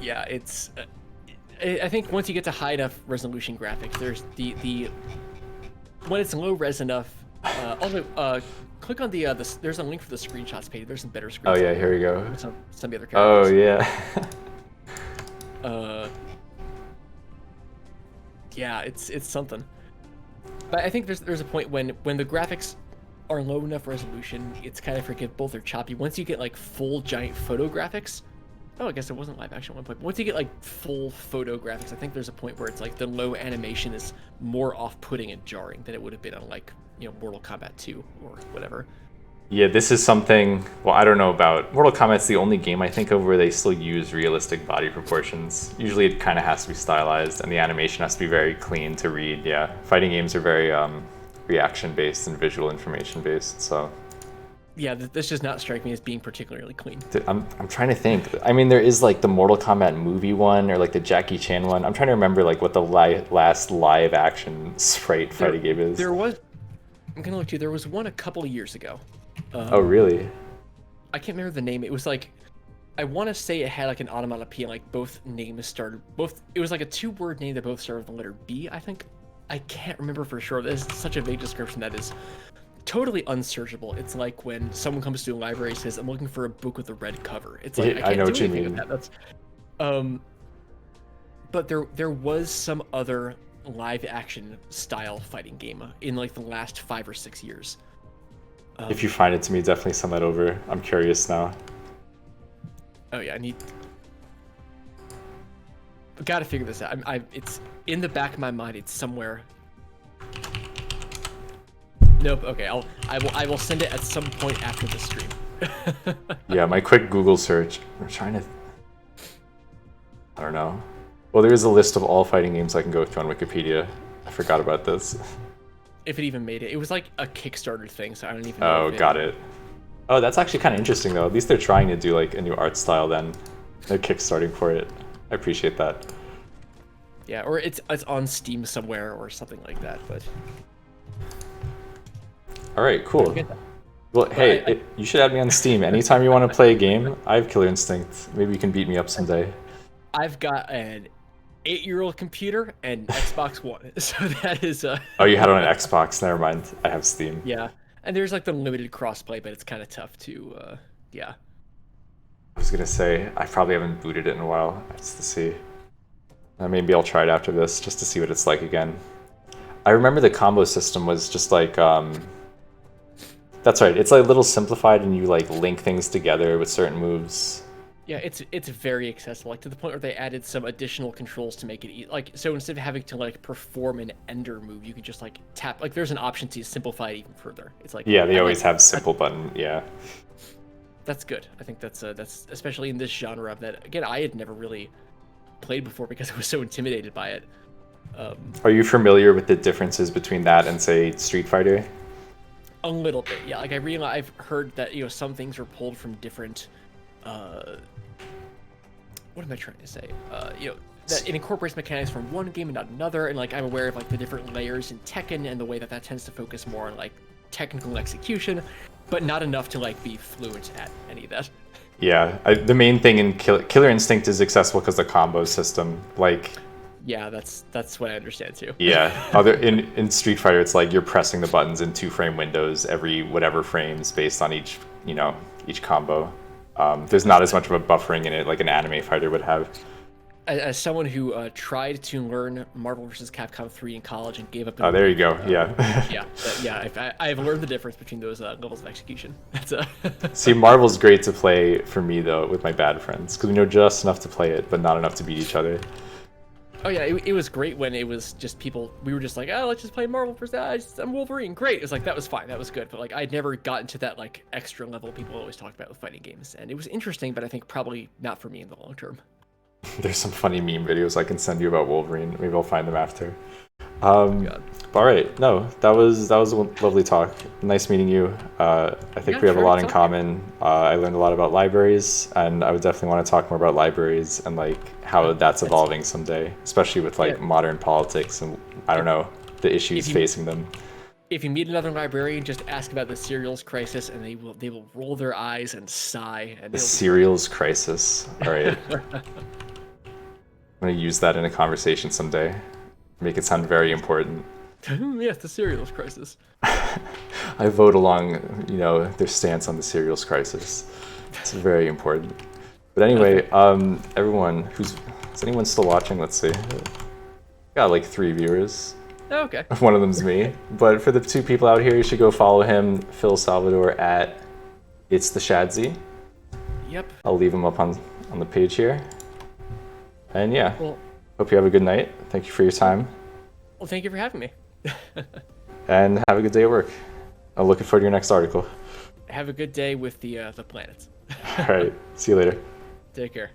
Yeah, it's... I think once you get to high enough resolution graphics, there's the when it's low res enough... also, click on the... There's a link for the screenshots page. There's some better screenshots.
Oh yeah, here we go.
Some of the other
characters.
Oh,
yeah.
Yeah, it's something. But I think there's a point when the graphics are low enough resolution, it's kind of forgivable. They're choppy. Once you get like full giant photo graphics, oh, I guess it wasn't live action at one point. But once you get like full photo graphics, I think there's a point where it's like the low animation is more off-putting and jarring than it would have been on like Mortal Kombat 2 or whatever.
Yeah, this is something. Well, I don't know about Mortal Kombat's the only game I think of where they still use realistic body proportions. Usually, it kind of has to be stylized, and the animation has to be very clean to read. Yeah, fighting games are very reaction based and visual information based. So,
Yeah, this does not strike me as being particularly clean.
I'm trying to think. I mean, there is like the Mortal Kombat movie one or like the Jackie Chan one. I'm trying to remember like what the last live action sprite fighting game is.
There was. I'm gonna look too. There was one a couple of years ago.
Oh, really?
I can't remember the name. It was like, I want to say it had like an onomatopoeia, like both names started, it was like a 2-word name that both started with the letter B, I think. I can't remember for sure. This is such a vague description that is totally unsearchable. It's like when someone comes to a library and says, I'm looking for a book with a red cover. It's like,
Yeah,
I
I know
can't do
what you
anything with
mean.
that. That's, but there was some other live action style fighting game in like the last 5 or 6 years.
If you find it to me, definitely send that over. I'm curious now.
Oh yeah, I need. I gotta figure this out. It's in the back of my mind. It's somewhere. Nope. Okay. I will send it at some point after the stream.
Yeah, my quick Google search. I'm trying to. I don't know. Well, there is a list of all fighting games I can go through on Wikipedia. I forgot about this.
If it even made it, it was like a Kickstarter thing, so I don't even know.
Oh, got it. Oh, that's actually kind of interesting though. At least they're trying to do like a new art style. Then they're kickstarting for it. I appreciate that.
Yeah, or it's on Steam somewhere or something like that. But
All right, cool.
get that.
Well, hey, you should add me on Steam. Anytime you want to play a game, I have Killer Instinct. Maybe you can beat me up someday.
I've got an 8-year-old computer and Xbox One, so that is
Oh, you had it on Xbox. Never mind. I have Steam.
yeah. And there's like the limited crossplay, but it's kind of tough to yeah.
I was gonna say I probably haven't booted it in a while, just to see. Maybe I'll try it after this, just to see what it's like again. I remember the combo system was just like that's right. It's like a little simplified, and you like link things together with certain moves.
Yeah, it's very accessible, like to the point where they added some additional controls to make it like so instead of having to like perform an ender move, you could just like tap. Like there's an option to simplify it even further. It's like
Yeah, they always have simple button. Yeah.
That's good. I think that's especially in this genre that again I had never really played before because I was so intimidated by it.
Are you familiar with the differences between that and say Street Fighter?
A little bit, yeah. Like I've heard that some things are pulled from different. What am I trying to say? That it incorporates mechanics from one game and not another, and like I'm aware of like the different layers in Tekken and the way that tends to focus more on like technical execution, but not enough to like be fluent at any of that.
Yeah, the main thing in Killer Instinct is accessible because the combo system. Like,
Yeah, that's what I understand too.
yeah, in Street Fighter, it's like you're pressing the buttons in 2-frame windows every whatever frames based on each combo. There's not as much of a buffering in it like an anime fighter would have.
As someone who tried to learn Marvel vs. Capcom 3 in college and gave up.
Oh, there you go. Yeah.
I've learned the difference between those levels of execution. That's
See, Marvel's great to play for me though with my bad friends because we know just enough to play it, but not enough to beat each other.
Oh yeah, it was great when it was just people. We were just like, oh, let's just play Marvel vs. I'm Wolverine. Great. It was like that was fine. That was good. But like I'd never gotten to that like extra level people always talk about with fighting games, and it was interesting, but I think probably not for me in the long term.
There's some funny meme videos I can send you about Wolverine. Maybe I'll find them after.
God.
All right. No, that was a lovely talk. Nice meeting you. I think we have a lot in common. I learned a lot about libraries, and I would definitely want to talk more about libraries and like how that's evolving someday, especially with like modern politics and I don't know the issues facing them.
If you meet another librarian, just ask about the cereals crisis, and they will roll their eyes and sigh. And
the cereals crisis. All right. I'm gonna use that in a conversation someday. Make it sound very important.
Yes, the cereals crisis.
I vote along, their stance on the cereals crisis. It's very important. But anyway, everyone is anyone still watching? Let's see. Got like 3 viewers.
Oh, okay.
One of them's me. But for the 2 people out here, you should go follow him, Phil Salvador at It's the Shadzy.
Yep.
I'll leave him up on the page here. And yeah,
Well,
hope you have a good night. Thank you for your time.
well, thank you for having me.
And have a good day at work. I'm looking forward to your next article.
have a good day with the planets.
All right. See you later.
Take care.